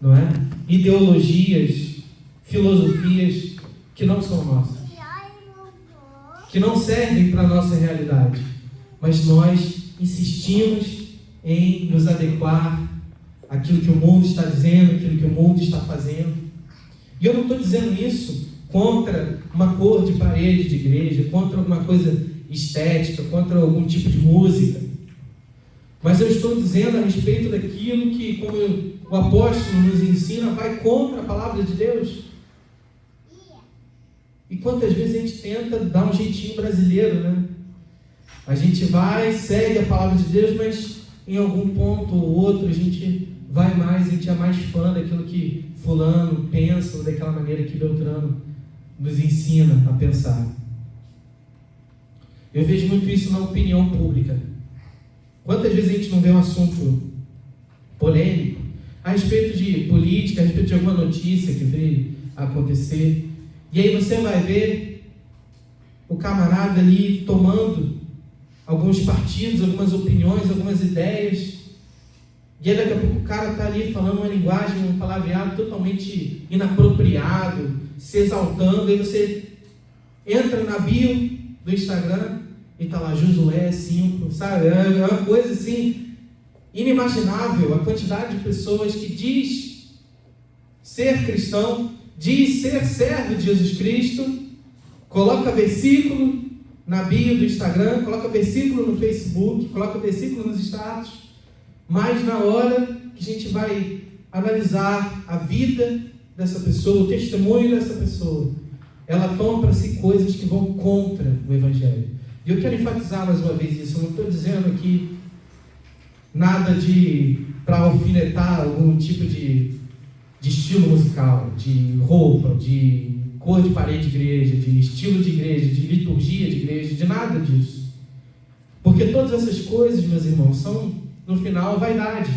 não é? Ideologias, filosofias que não são nossas, que não servem para a nossa realidade, mas nós insistimos em nos adequar àquilo que o mundo está dizendo, àquilo que o mundo está fazendo. E eu não estou dizendo isso contra uma cor de parede de igreja, contra alguma coisa estética, contra algum tipo de música, mas eu estou dizendo a respeito daquilo que, como o apóstolo nos ensina, vai contra a palavra de Deus. E quantas vezes a gente tenta dar um jeitinho brasileiro, né? A gente vai, segue a palavra de Deus, mas em algum ponto ou outro a gente vai mais, a gente é mais fã daquilo que fulano pensa, ou daquela maneira que Beltrano nos ensina a pensar. Eu vejo muito isso na opinião pública. Quantas vezes a gente não vê um assunto polêmico a respeito de política, a respeito de alguma notícia que veio a acontecer, e aí você vai ver o camarada ali tomando alguns partidos, algumas opiniões, algumas ideias, e aí daqui a pouco o cara está ali falando uma linguagem, um palavreado totalmente inapropriado, se exaltando, aí você entra na bio do Instagram e está lá Josué 5, sabe? É uma coisa assim inimaginável, a quantidade de pessoas que diz ser cristão, diz ser servo de Jesus Cristo, coloca versículo na bio do Instagram, coloca versículo no Facebook, coloca versículo nos status, mas na hora que a gente vai analisar a vida dessa pessoa, o testemunho dessa pessoa, ela toma para si coisas que vão contra o Evangelho, E eu quero enfatizar mais uma vez isso. Eu não estou dizendo aqui nada para alfinetar algum tipo de estilo musical, de roupa, de cor de parede de igreja, de estilo de igreja, de liturgia de igreja, de nada disso. Porque todas essas coisas, meus irmãos, são, no final, vaidade.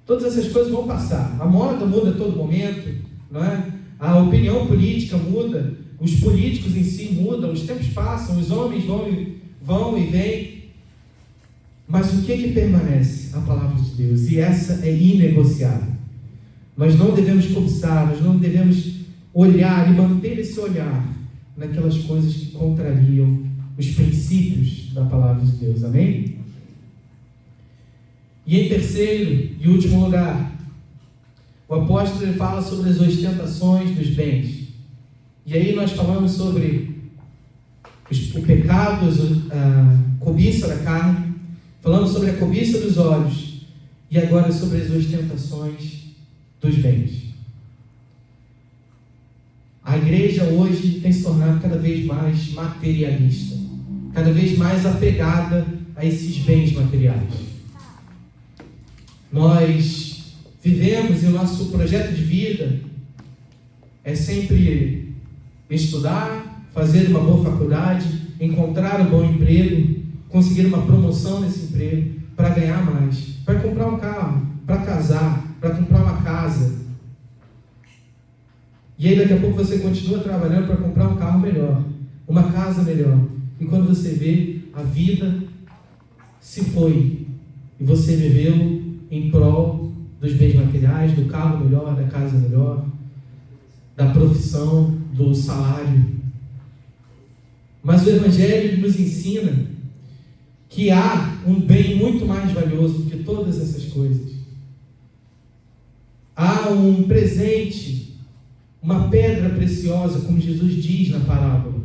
Todas essas coisas vão passar. A moda muda a todo momento, não é? A opinião política muda, os políticos em si mudam, os tempos passam, os homens vão e vêm. Mas o que permanece? A palavra de Deus. E essa é inegociável. Nós não devemos cobiçar, nós não devemos olhar e manter esse olhar naquelas coisas que contrariam os princípios da palavra de Deus. Amém? E em terceiro e último lugar, o apóstolo ele fala sobre as ostentações dos bens. E aí nós falamos sobre o pecado, a cobiça da carne, falamos sobre a cobiça dos olhos e agora sobre as ostentações dos bens. A igreja hoje tem se tornado cada vez mais materialista, cada vez mais apegada a esses bens materiais. Nós vivemos e o nosso projeto de vida é sempre estudar, fazer uma boa faculdade, encontrar um bom emprego, conseguir uma promoção nesse emprego, para ganhar mais, para comprar um carro, para casar, para comprar uma casa. E aí daqui a pouco você continua trabalhando para comprar um carro melhor, uma casa melhor. E quando você vê, a vida se foi. E você viveu em prol dos bens materiais, do carro melhor, da casa melhor, da profissão, do salário. Mas o Evangelho nos ensina que há um bem muito mais valioso do que todas essas coisas. Há um presente, uma pedra preciosa, como Jesus diz na parábola,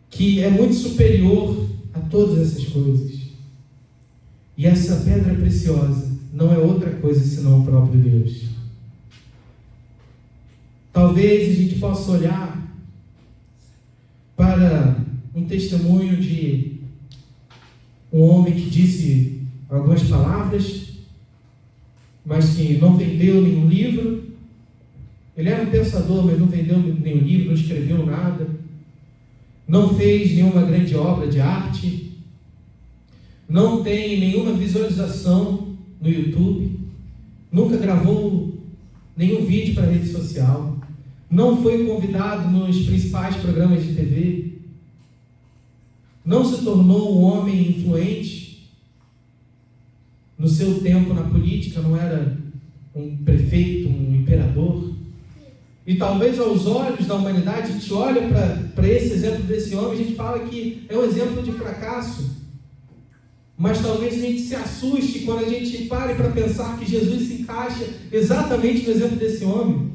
que é muito superior a todas essas coisas. E essa pedra preciosa não é outra coisa senão o próprio Deus. Talvez a gente possa olhar para um testemunho de um homem que disse algumas palavras, mas que não vendeu nenhum livro. Ele era um pensador, mas não vendeu nenhum livro, não escreveu nada, não fez nenhuma grande obra de arte, não tem nenhuma visualização no YouTube, nunca gravou nenhum vídeo para a rede social, não foi convidado nos principais programas de TV, não se tornou um homem influente no seu tempo na política, não era um prefeito, um imperador. E talvez aos olhos da humanidade, a gente olha para esse exemplo desse homem, a gente fala que é um exemplo de fracasso. Mas talvez a gente se assuste quando a gente pare para pensar que Jesus se encaixa exatamente no exemplo desse homem.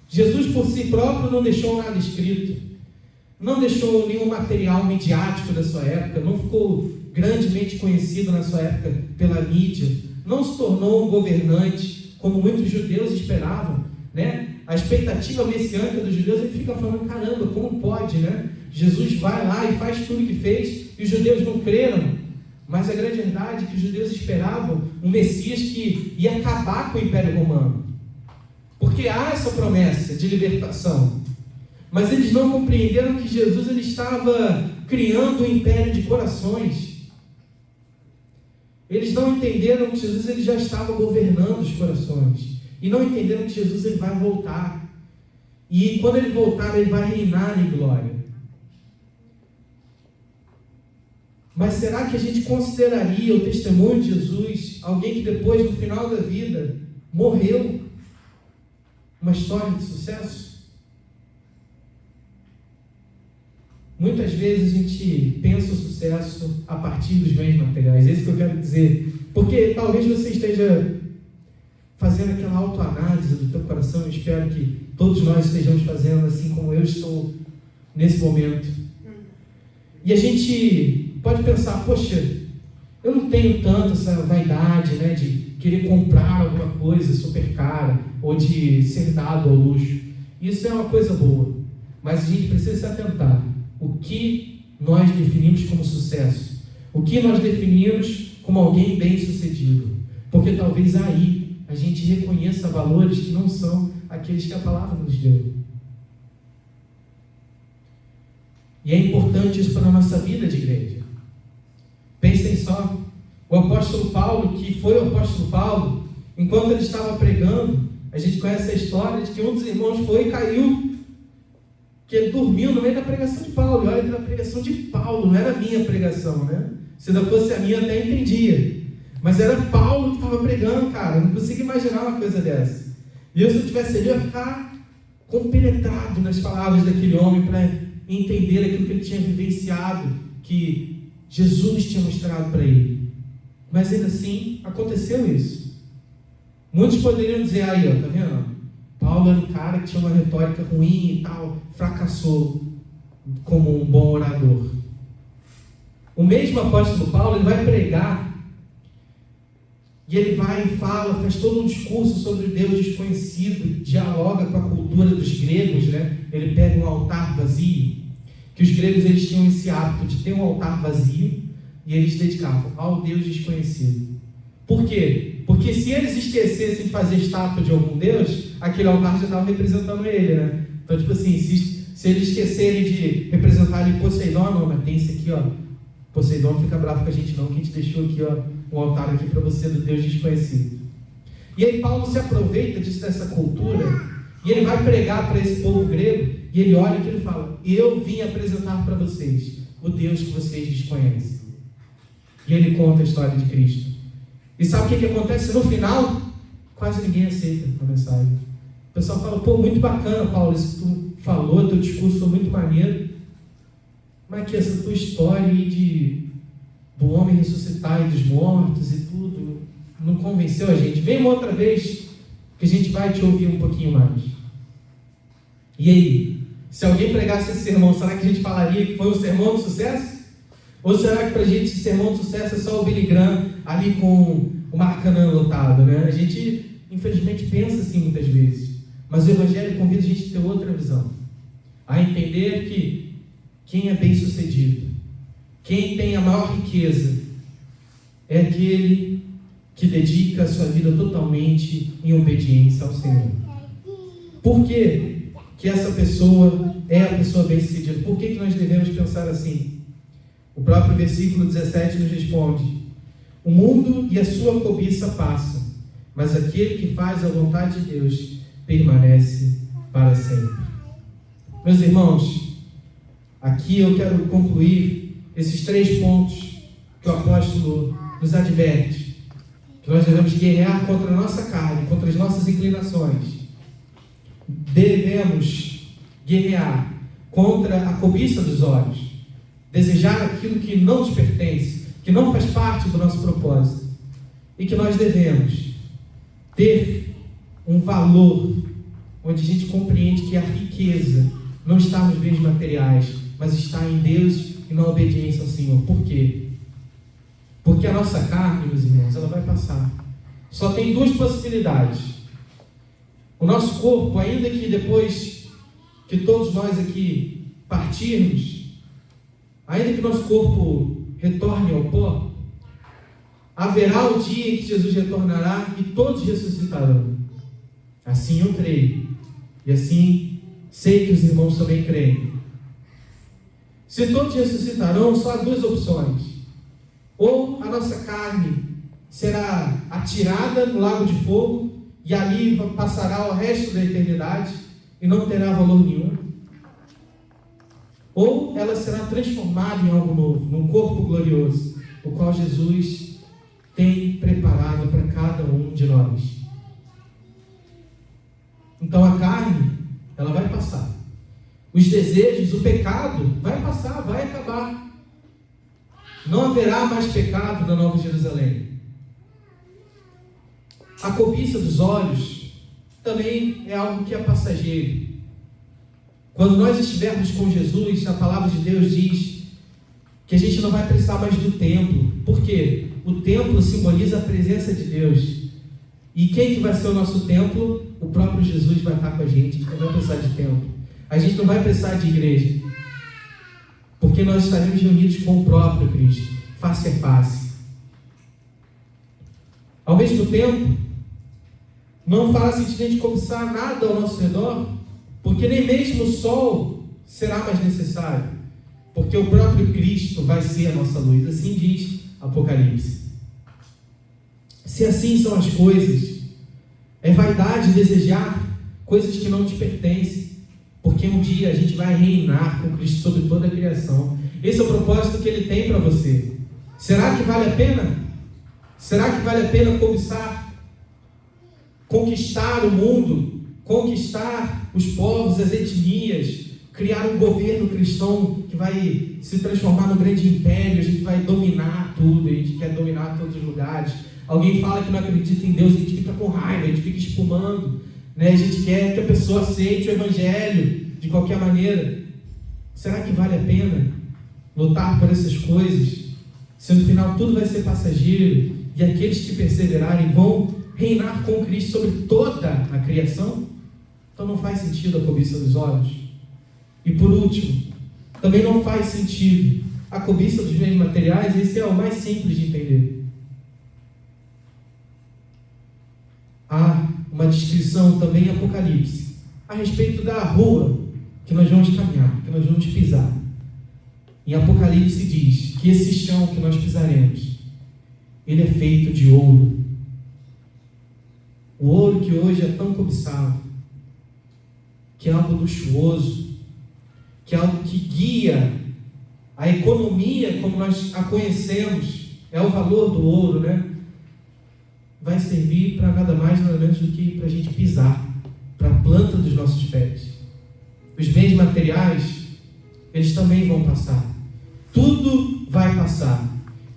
Jesus por si próprio não deixou nada escrito, não deixou nenhum material midiático da sua época, não ficou grandemente conhecido na sua época pela mídia, não se tornou um governante como muitos judeus esperavam, né? A expectativa messiânica dos judeus, ele fica falando, caramba, como pode, né? Jesus vai lá e faz tudo o que fez e os judeus não creram. Mas a grande verdade é que os judeus esperavam um Messias que ia acabar com o Império Romano. Porque há essa promessa de libertação. Mas eles não compreenderam que Jesus ele estava criando um império de corações. Eles não entenderam que Jesus ele já estava governando os corações. E não entenderam que Jesus ele vai voltar. E quando ele voltar, ele vai reinar em glória. Mas será que a gente consideraria o testemunho de Jesus alguém que depois, no final da vida, morreu? Uma história de sucesso? Muitas vezes a gente pensa o sucesso a partir dos bens materiais. É isso que eu quero dizer. Porque talvez você esteja fazendo aquela autoanálise do teu coração. Eu espero que todos nós estejamos fazendo, assim como eu estou nesse momento. E a gente pode pensar, poxa, eu não tenho tanto essa vaidade, né, de querer comprar alguma coisa super cara, ou de ser dado ao luxo. Isso é uma coisa boa, mas a gente precisa se atentar. o que nós definimos como sucesso, o que nós definimos como alguém bem-sucedido, porque talvez aí a gente reconheça valores que não são aqueles que a palavra nos deu. E é importante isso para a nossa vida de igreja. Pensem só, o apóstolo Paulo, que foi o apóstolo Paulo, enquanto ele estava pregando, a gente conhece a história de que um dos irmãos foi e caiu, que ele dormiu no meio da pregação de Paulo. E olha que era a pregação de Paulo, não era a minha pregação, né? Se não fosse a minha, eu até entendia. Mas era Paulo que estava pregando, cara. Eu não consigo imaginar uma coisa dessa. E eu, se eu tivesse ali, eu ia ficar compenetrado nas palavras daquele homem para entender aquilo que ele tinha vivenciado, que Jesus tinha mostrado para ele. Mas ainda assim, aconteceu isso. Muitos poderiam dizer, aí, ó, tá vendo? Paulo era um cara que tinha uma retórica ruim e tal, fracassou como um bom orador. O mesmo apóstolo Paulo, ele vai pregar, e ele vai e fala, faz todo um discurso sobre Deus desconhecido, dialoga com a cultura dos gregos, né? Ele pega um altar vazio, que os gregos eles tinham esse hábito de ter um altar vazio, e eles dedicavam ao Deus desconhecido. Por quê? Porque se eles esquecessem de fazer estátua de algum Deus, aquele altar já estava representando ele, né? Então, tipo assim, se eles esquecerem de representar ali Poseidon, não, mas tem esse aqui, ó. Poseidon, não fica bravo com a gente não, que a gente deixou aqui, ó, um altar aqui para você do Deus desconhecido. E aí Paulo se aproveita disso, dessa cultura, e ele vai pregar para esse povo grego, e ele olha e ele fala, eu vim apresentar para vocês o Deus que vocês desconhecem. E ele conta a história de Cristo. E sabe o que acontece no final? Quase ninguém aceita a mensagem. O pessoal fala, pô, muito bacana, Paulo, isso que tu falou, teu discurso foi muito maneiro, mas que essa tua história aí do homem ressuscitar e dos mortos e tudo, não convenceu a gente. Vem uma outra vez que a gente vai te ouvir um pouquinho mais. E aí, se alguém pregasse esse sermão, será que a gente falaria que foi um sermão de sucesso? Ou será que pra gente esse sermão de sucesso é só o Billy Graham ali com o Maracanã lotado, né? A gente, infelizmente, pensa assim muitas vezes. Mas o Evangelho convida a gente a ter outra visão. A entender que quem é bem sucedido, quem tem a maior riqueza, é aquele que dedica a sua vida totalmente em obediência ao Senhor. Por que essa pessoa é a pessoa bem sucedida? Por que nós devemos pensar assim? O próprio versículo 17 nos responde: o mundo e a sua cobiça passam, mas aquele que faz a vontade de Deus permanece para sempre. Meus irmãos, aqui eu quero concluir esses 3 pontos que o apóstolo nos adverte, que nós devemos guerrear contra a nossa carne, contra as nossas inclinações. Devemos guerrear contra a cobiça dos olhos, desejar aquilo que não nos pertence, que não faz parte do nosso propósito, e que nós devemos ter um valor onde a gente compreende que a riqueza não está nos bens materiais, mas está em Deus e na obediência ao Senhor. Por quê? Porque a nossa carne, meus irmãos, ela vai passar. Só tem 2 possibilidades. O nosso corpo, ainda que depois que todos nós aqui partirmos, ainda que nosso corpo retorne ao pó, haverá o dia em que Jesus retornará e todos ressuscitarão. Assim eu creio. E assim sei que os irmãos também creem. Se todos ressuscitarão, só há 2 opções. Ou a nossa carne será atirada no lago de fogo e ali passará o resto da eternidade e não terá valor nenhum. Ou ela será transformada em algo novo, num corpo glorioso, o qual Jesus tem preparado para cada um de nós. Então a carne, ela vai passar. Os desejos, o pecado, vai passar, vai acabar. Não haverá mais pecado na Nova Jerusalém. A cobiça dos olhos também é algo que é passageiro. Quando nós estivermos com Jesus, a palavra de Deus diz que a gente não vai precisar mais do templo. Por quê? O templo simboliza a presença de Deus. E quem que vai ser o nosso templo? O próprio Jesus vai estar com a gente. A gente não vai precisar de templo. A gente não vai precisar de igreja. porque nós estaremos reunidos com o próprio Cristo, face a face. Ao mesmo tempo, não fará sentido a gente cobiçar nada ao nosso redor, porque nem mesmo o sol será mais necessário, porque o próprio Cristo vai ser a nossa luz. Assim diz Apocalipse. Se assim são as coisas, é vaidade desejar coisas que não nos pertencem, porque um dia a gente vai reinar com Cristo sobre toda a criação. Esse é o propósito que Ele tem para você. Será que vale a pena? Será que vale a pena cobiçar, conquistar o mundo, conquistar os povos, as etnias, criar um governo cristão que vai se transformar num grande império, a gente vai dominar tudo, a gente quer dominar todos os lugares. Alguém fala que não acredita em Deus, a gente fica com raiva, a gente fica espumando, né? A gente quer que a pessoa aceite o Evangelho de qualquer maneira. Será que vale a pena lutar por essas coisas, se no final tudo vai ser passageiro e aqueles que perseverarem vão reinar com Cristo sobre toda a criação? Então não faz sentido a cobiça dos olhos. E por último, também não faz sentido a cobiça dos bens materiais. Esse é o mais simples de entender. Há uma descrição também em Apocalipse a respeito da rua que nós vamos caminhar, que nós vamos pisar. Em Apocalipse diz que esse chão que nós pisaremos, ele é feito de ouro. O ouro que hoje é tão cobiçado, que é algo luxuoso, que é algo que guia a economia como nós a conhecemos, é o valor do ouro, né? Vai servir para nada mais, nada menos do que para a gente pisar, para a planta dos nossos pés. Os bens materiais, eles também vão passar. Tudo vai passar.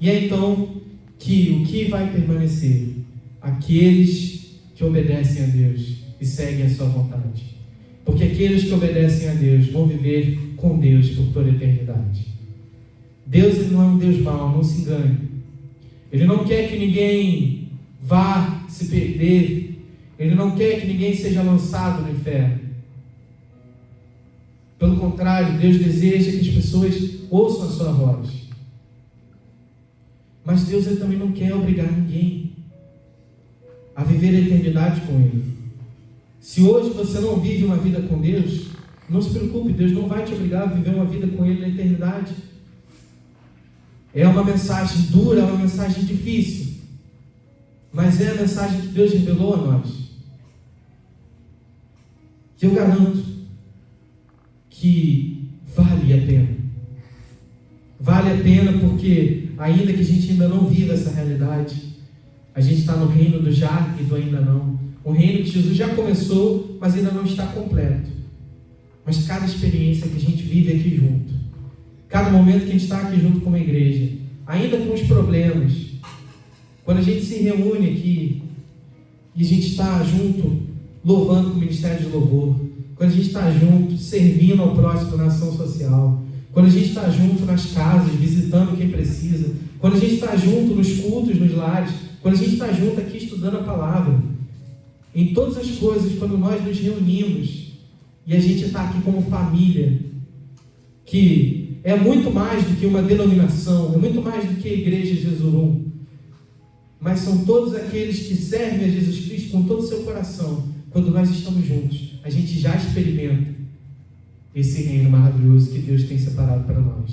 E é então que o que vai permanecer? Aqueles que obedecem a Deus e seguem a sua vontade. Porque aqueles que obedecem a Deus vão viver com Deus por toda a eternidade. Deus, ele não é um Deus mau, não se engane. Ele não quer que ninguém vá se perder. Ele não quer que ninguém seja lançado no inferno. Pelo contrário, Deus deseja que as pessoas ouçam a sua voz. Mas Deus, ele também não quer obrigar ninguém a viver a eternidade com Ele. Se hoje você não vive uma vida com Deus, não se preocupe, Deus não vai te obrigar a viver uma vida com Ele na eternidade. É uma mensagem dura, é uma mensagem difícil, mas é a mensagem que Deus revelou a nós. E eu garanto que vale a pena. Vale a pena porque, ainda que a gente ainda não viva essa realidade, a gente está no reino do já e do ainda não. Um reino que Jesus já começou, mas ainda não está completo. Mas cada experiência que a gente vive aqui junto, cada momento que a gente está aqui junto com uma igreja, ainda com os problemas, quando a gente se reúne aqui e a gente está junto louvando com o Ministério de Louvor, quando a gente está junto servindo ao próximo na ação social, quando a gente está junto nas casas, visitando quem precisa, quando a gente está junto nos cultos, nos lares, quando a gente está junto aqui estudando a palavra, em todas as coisas, quando nós nos reunimos e a gente está aqui como família, que é muito mais do que uma denominação, é muito mais do que a Igreja Jesurum, mas são todos aqueles que servem a Jesus Cristo com todo o seu coração. Quando nós estamos juntos, a gente já experimenta esse reino maravilhoso que Deus tem separado para nós.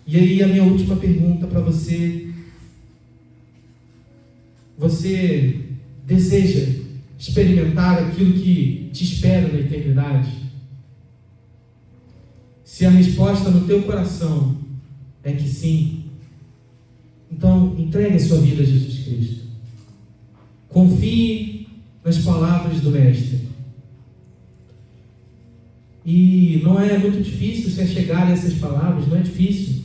E aí a minha última pergunta para você: você deseja experimentar aquilo que te espera na eternidade? Se a resposta no teu coração é que sim, então entregue a sua vida a Jesus Cristo. Confie nas palavras do Mestre. E não é muito difícil se chegar a essas palavras, não é difícil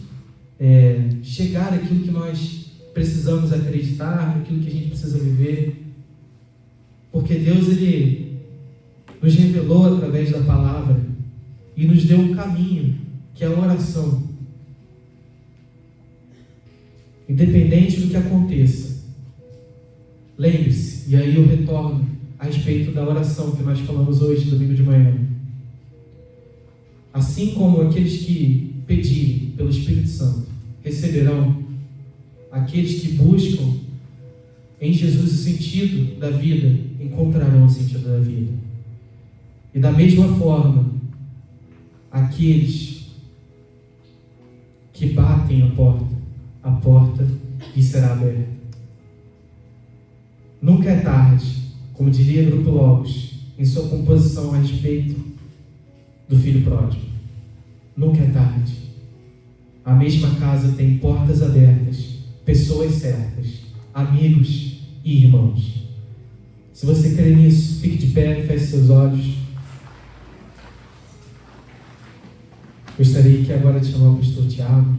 chegar àquilo que nós precisamos acreditar, naquilo que a gente precisa viver. Porque Deus, Ele nos revelou através da palavra e nos deu um caminho, que é a oração. Independente do que aconteça, lembre-se, e aí eu retorno a respeito da oração que nós falamos hoje, domingo de manhã. Assim como aqueles que pedirem pelo Espírito Santo, receberão. Aqueles que buscam em Jesus o sentido da vida, encontrarão o sentido da vida. E da mesma forma, aqueles que batem a porta lhes será aberta. Nunca é tarde, como diria o Grupo Logos, em sua composição a respeito do filho pródigo. Nunca é tarde. A mesma casa tem portas abertas, pessoas certas, amigos e irmãos. Se você crê nisso, fique de pé, feche seus olhos. Gostaria que agora de chamar o pastor Tiago.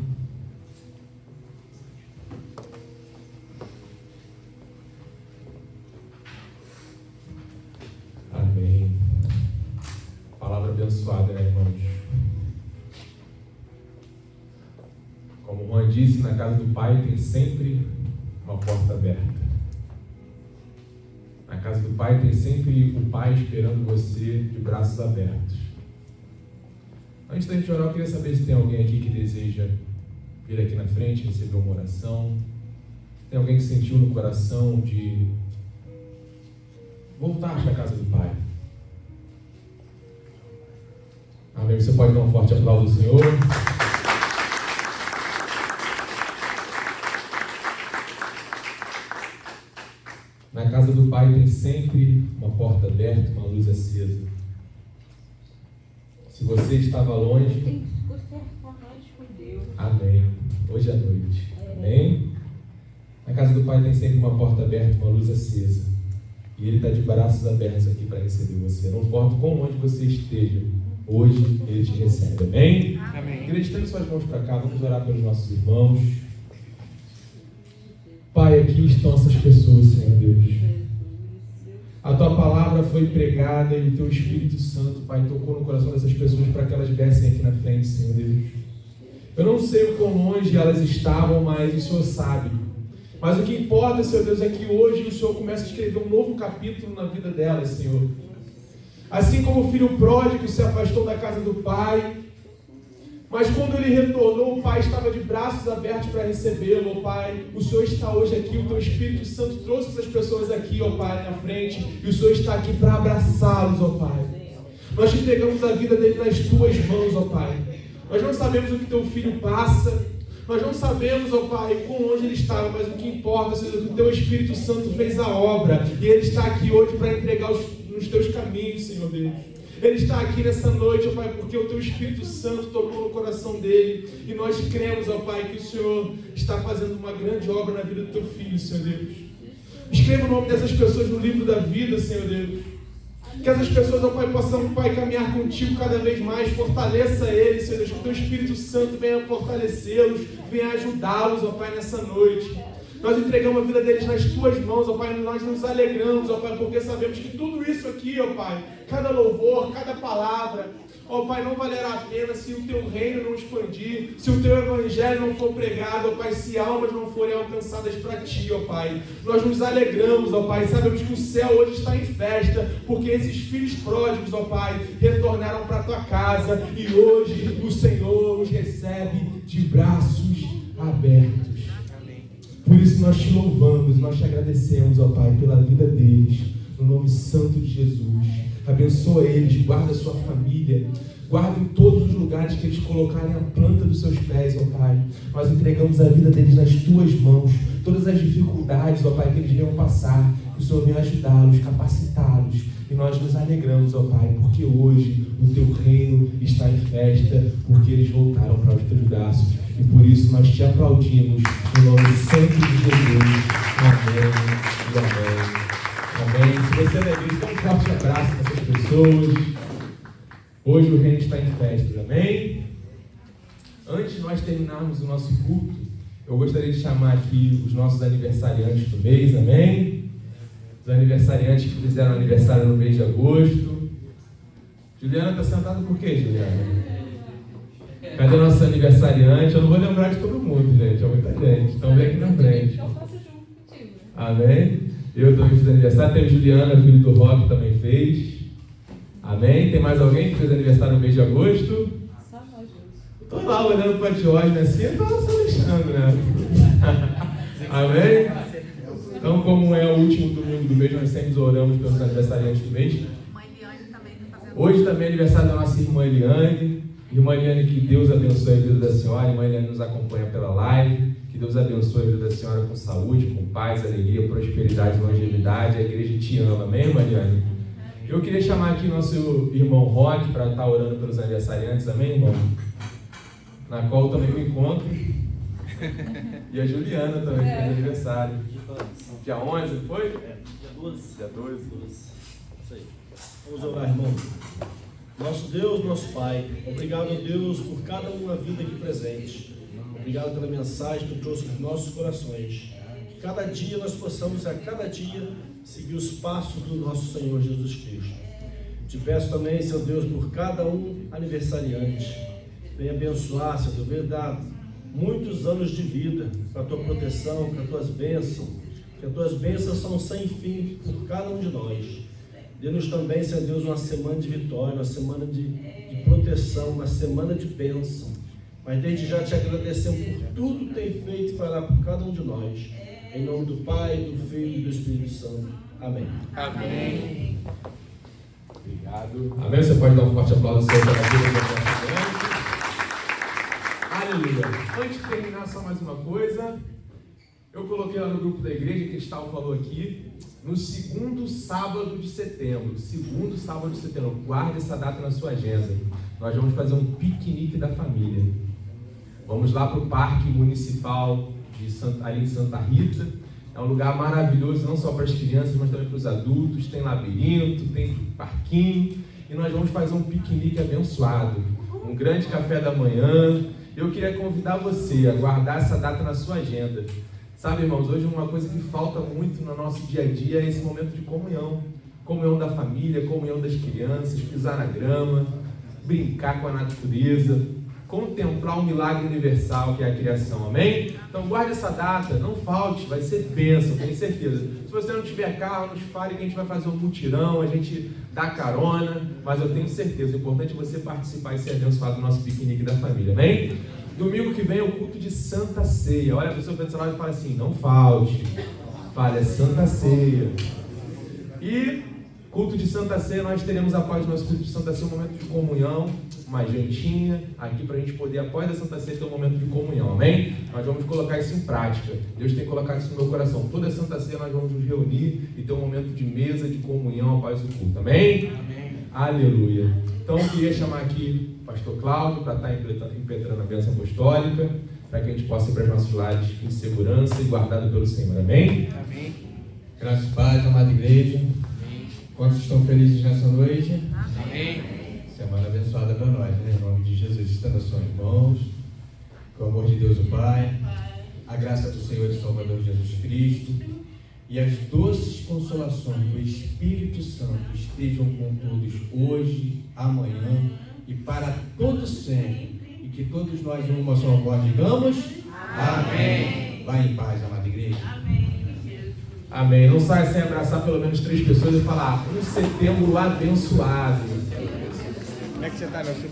Amém. Palavra abençoada, né, irmãos? Como o Juan disse, na casa do Pai tem sempre uma porta aberta. Na casa do Pai tem sempre o Pai esperando você de braços abertos. Antes da gente orar, eu queria saber se tem alguém aqui que deseja vir aqui na frente, receber uma oração. Tem alguém que sentiu no coração de voltar para a casa do Pai. Amém. Você pode dar um forte aplauso ao Senhor. Na casa do Pai tem sempre uma porta aberta, uma luz acesa. Se você estava longe, amém. Hoje à noite, amém. Na casa do Pai tem sempre uma porta aberta, uma luz acesa. E Ele está de braços abertos aqui para receber você. Não importa com onde você esteja, hoje Ele te recebe, amém? Amém. Queria estender suas mãos para cá, vamos orar pelos nossos irmãos. Pai, aqui estão essas pessoas, Senhor Deus. A Tua palavra foi pregada e o Teu Espírito Santo, Pai, tocou no coração dessas pessoas para que elas viessem aqui na frente, Senhor Deus. Eu não sei o quão longe elas estavam, mas o Senhor sabe. Mas o que importa, Senhor Deus, é que hoje o Senhor começa a escrever um novo capítulo na vida delas, Senhor. Assim como o filho pródigo se afastou da casa do Pai, mas quando ele retornou, o Pai estava de braços abertos para recebê-lo, ó Pai. O Senhor está hoje aqui, o Teu Espírito Santo trouxe essas pessoas aqui, ó Pai, na frente, e o Senhor está aqui para abraçá-los, ó Pai. Nós te entregamos a vida dele nas Tuas mãos, ó Pai. Nós não sabemos o que Teu filho passa, nós não sabemos, ó Pai, com onde ele estava, mas o que importa, Senhor, é que o Teu Espírito Santo fez a obra, e ele está aqui hoje para entregar nos Teus caminhos, Senhor Deus. Ele está aqui nessa noite, ó Pai, porque o Teu Espírito Santo tocou no coração dele. E nós cremos, ó Pai, que o Senhor está fazendo uma grande obra na vida do Teu Filho, Senhor Deus. Escreva o nome dessas pessoas no livro da vida, Senhor Deus. Que essas pessoas, ó Pai, possam, Pai, caminhar contigo cada vez mais. Fortaleça eles, Senhor Deus. Que o Teu Espírito Santo venha fortalecê-los, venha ajudá-los, ó Pai, nessa noite. Nós entregamos a vida deles nas Tuas mãos, ó Pai, nós nos alegramos, ó Pai, porque sabemos que tudo isso aqui, ó Pai, cada louvor, cada palavra, ó Pai, não valerá a pena se o Teu reino não expandir, se o Teu evangelho não for pregado, ó Pai, se almas não forem alcançadas para Ti, ó Pai. Nós nos alegramos, ó Pai, sabemos que o céu hoje está em festa, porque esses filhos pródigos, ó Pai, retornaram para a Tua casa e hoje o Senhor os recebe de braços abertos. Por isso nós Te louvamos, nós Te agradecemos, ó Pai, pela vida deles, no nome santo de Jesus. Abençoa eles, guarda a sua família, guarda em todos os lugares que eles colocarem a planta dos Seus pés, ó Pai. Nós entregamos a vida deles nas Tuas mãos, todas as dificuldades, ó Pai, que eles venham passar, que o Senhor venha ajudá-los, capacitá-los. E nós nos alegramos, ó Pai, porque hoje o Teu reino está em festa, porque eles voltaram para os Teus braços. E por isso nós Te aplaudimos no nome santo de Jesus. Amém e amém. Amém. Se você é da igreja, dá um forte abraço para essas pessoas. Hoje o reino está em festa. Amém? Antes de nós terminarmos o nosso culto, eu gostaria de chamar aqui os nossos aniversariantes do mês. Amém? Os aniversariantes que fizeram aniversário no mês de agosto. Juliana está sentada por quê, Juliana? Cadê o nosso aniversariante? Eu não vou lembrar de todo mundo, gente. É muita gente. Então vem aqui na frente. Eu faço junto contigo. Amém? Eu também fiz aniversário. Tem Juliana, filho do Rock, também fez. Amém? Tem mais alguém que fez aniversário no mês de agosto? Só nós dois. Tô lá olhando para Diógenes assim, eu tava só deixando, né? Amém? Então, como é o último domingo do mês, nós sempre oramos pelos aniversariantes do mês. Hoje também é aniversário da nossa irmã Eliane. Irmã Eliane, que Deus abençoe a vida da senhora. Irmã Eliane nos acompanha pela live. Que Deus abençoe a vida da senhora com saúde, com paz, alegria, prosperidade e longevidade. A igreja te ama, amém, irmã Eliane? Eu queria chamar aqui nosso irmão Roque para estar orando pelos aniversariantes, amém, irmão? Na qual eu também me encontro. E a Juliana também, que fez aniversário. Dia 11, foi? Dia 12. Dia 12. Isso aí. Vamos orar, irmão. Nosso Deus, nosso Pai, obrigado, Deus, por cada uma vida aqui presente. Obrigado pela mensagem que trouxe para os nossos corações. Que cada dia nós possamos, a cada dia, seguir os passos do nosso Senhor Jesus Cristo. Te peço também, Senhor Deus, por cada um aniversariante. Venha abençoar, Senhor Deus, venha dar muitos anos de vida para a tua proteção, para as tuas bênçãos. Que as tuas bênçãos são sem fim por cada um de nós. Dê-nos também, Senhor Deus, uma semana de vitória, uma semana de proteção, uma semana de bênção. Mas desde já te agradecemos por tudo que tem feito e fará por cada um de nós. Em nome do Pai, do Filho e do Espírito Santo. Amém. Amém. Obrigado. Amém. Você pode dar um forte aplauso ao Senhor pela vida da Aleluia. Antes de terminar, só mais uma coisa. Eu coloquei lá no grupo da igreja, que Cristal falou aqui, no segundo sábado de setembro. Segundo sábado de setembro. Guarde essa data na sua agenda. Nós vamos fazer um piquenique da família. Vamos lá para o Parque Municipal ali em Santa Rita. É um lugar maravilhoso, não só para as crianças, mas também para os adultos. Tem labirinto, tem parquinho. E nós vamos fazer um piquenique abençoado. Um grande café da manhã. Eu queria convidar você a guardar essa data na sua agenda. Sabe, irmãos, hoje uma coisa que falta muito no nosso dia a dia é esse momento de comunhão. Comunhão da família, comunhão das crianças, pisar na grama, brincar com a natureza, contemplar o milagre universal que é a criação, amém? Então guarde essa data, não falte, vai ser bênção, tenho certeza. Se você não tiver carro, nos fale que a gente vai fazer um mutirão, a gente dá carona, mas eu tenho certeza, é importante você participar e ser abençoado do nosso piquenique da família, amém? Domingo que vem é o culto de Santa Ceia. Olha, a pessoa que está do seu lado e fala assim, não falte, fale, é Santa Ceia. E culto de Santa Ceia, nós teremos após o nosso culto de Santa Ceia um momento de comunhão, uma jantinha aqui para a gente poder, após a Santa Ceia, ter um momento de comunhão, amém? Nós vamos colocar isso em prática. Deus tem colocado isso no meu coração. Toda a Santa Ceia nós vamos nos reunir e ter um momento de mesa de comunhão após o culto, amém? Amém. Aleluia. Então eu queria chamar aqui o pastor Cláudio para estar impetrando a bênção apostólica, para que a gente possa ir para os nossos lares em segurança e guardado pelo Senhor, amém? Amém. Graças e paz, amada igreja. Amém. Quantos estão felizes nessa noite? Amém. Semana abençoada para nós, né? Em nome de Jesus, estenda as suas mãos, com o amor de Deus o Pai, a graça do Senhor e Salvador Jesus Cristo e as doces consolações do Espírito Santo estejam com todos hoje, amanhã e para todos sempre. E que todos nós, em uma só voz, digamos amém. Vai em paz, amada igreja. Amém. Não saia sem abraçar pelo menos 3 pessoas e falar um setembro abençoado. Como é que você está, meu filho?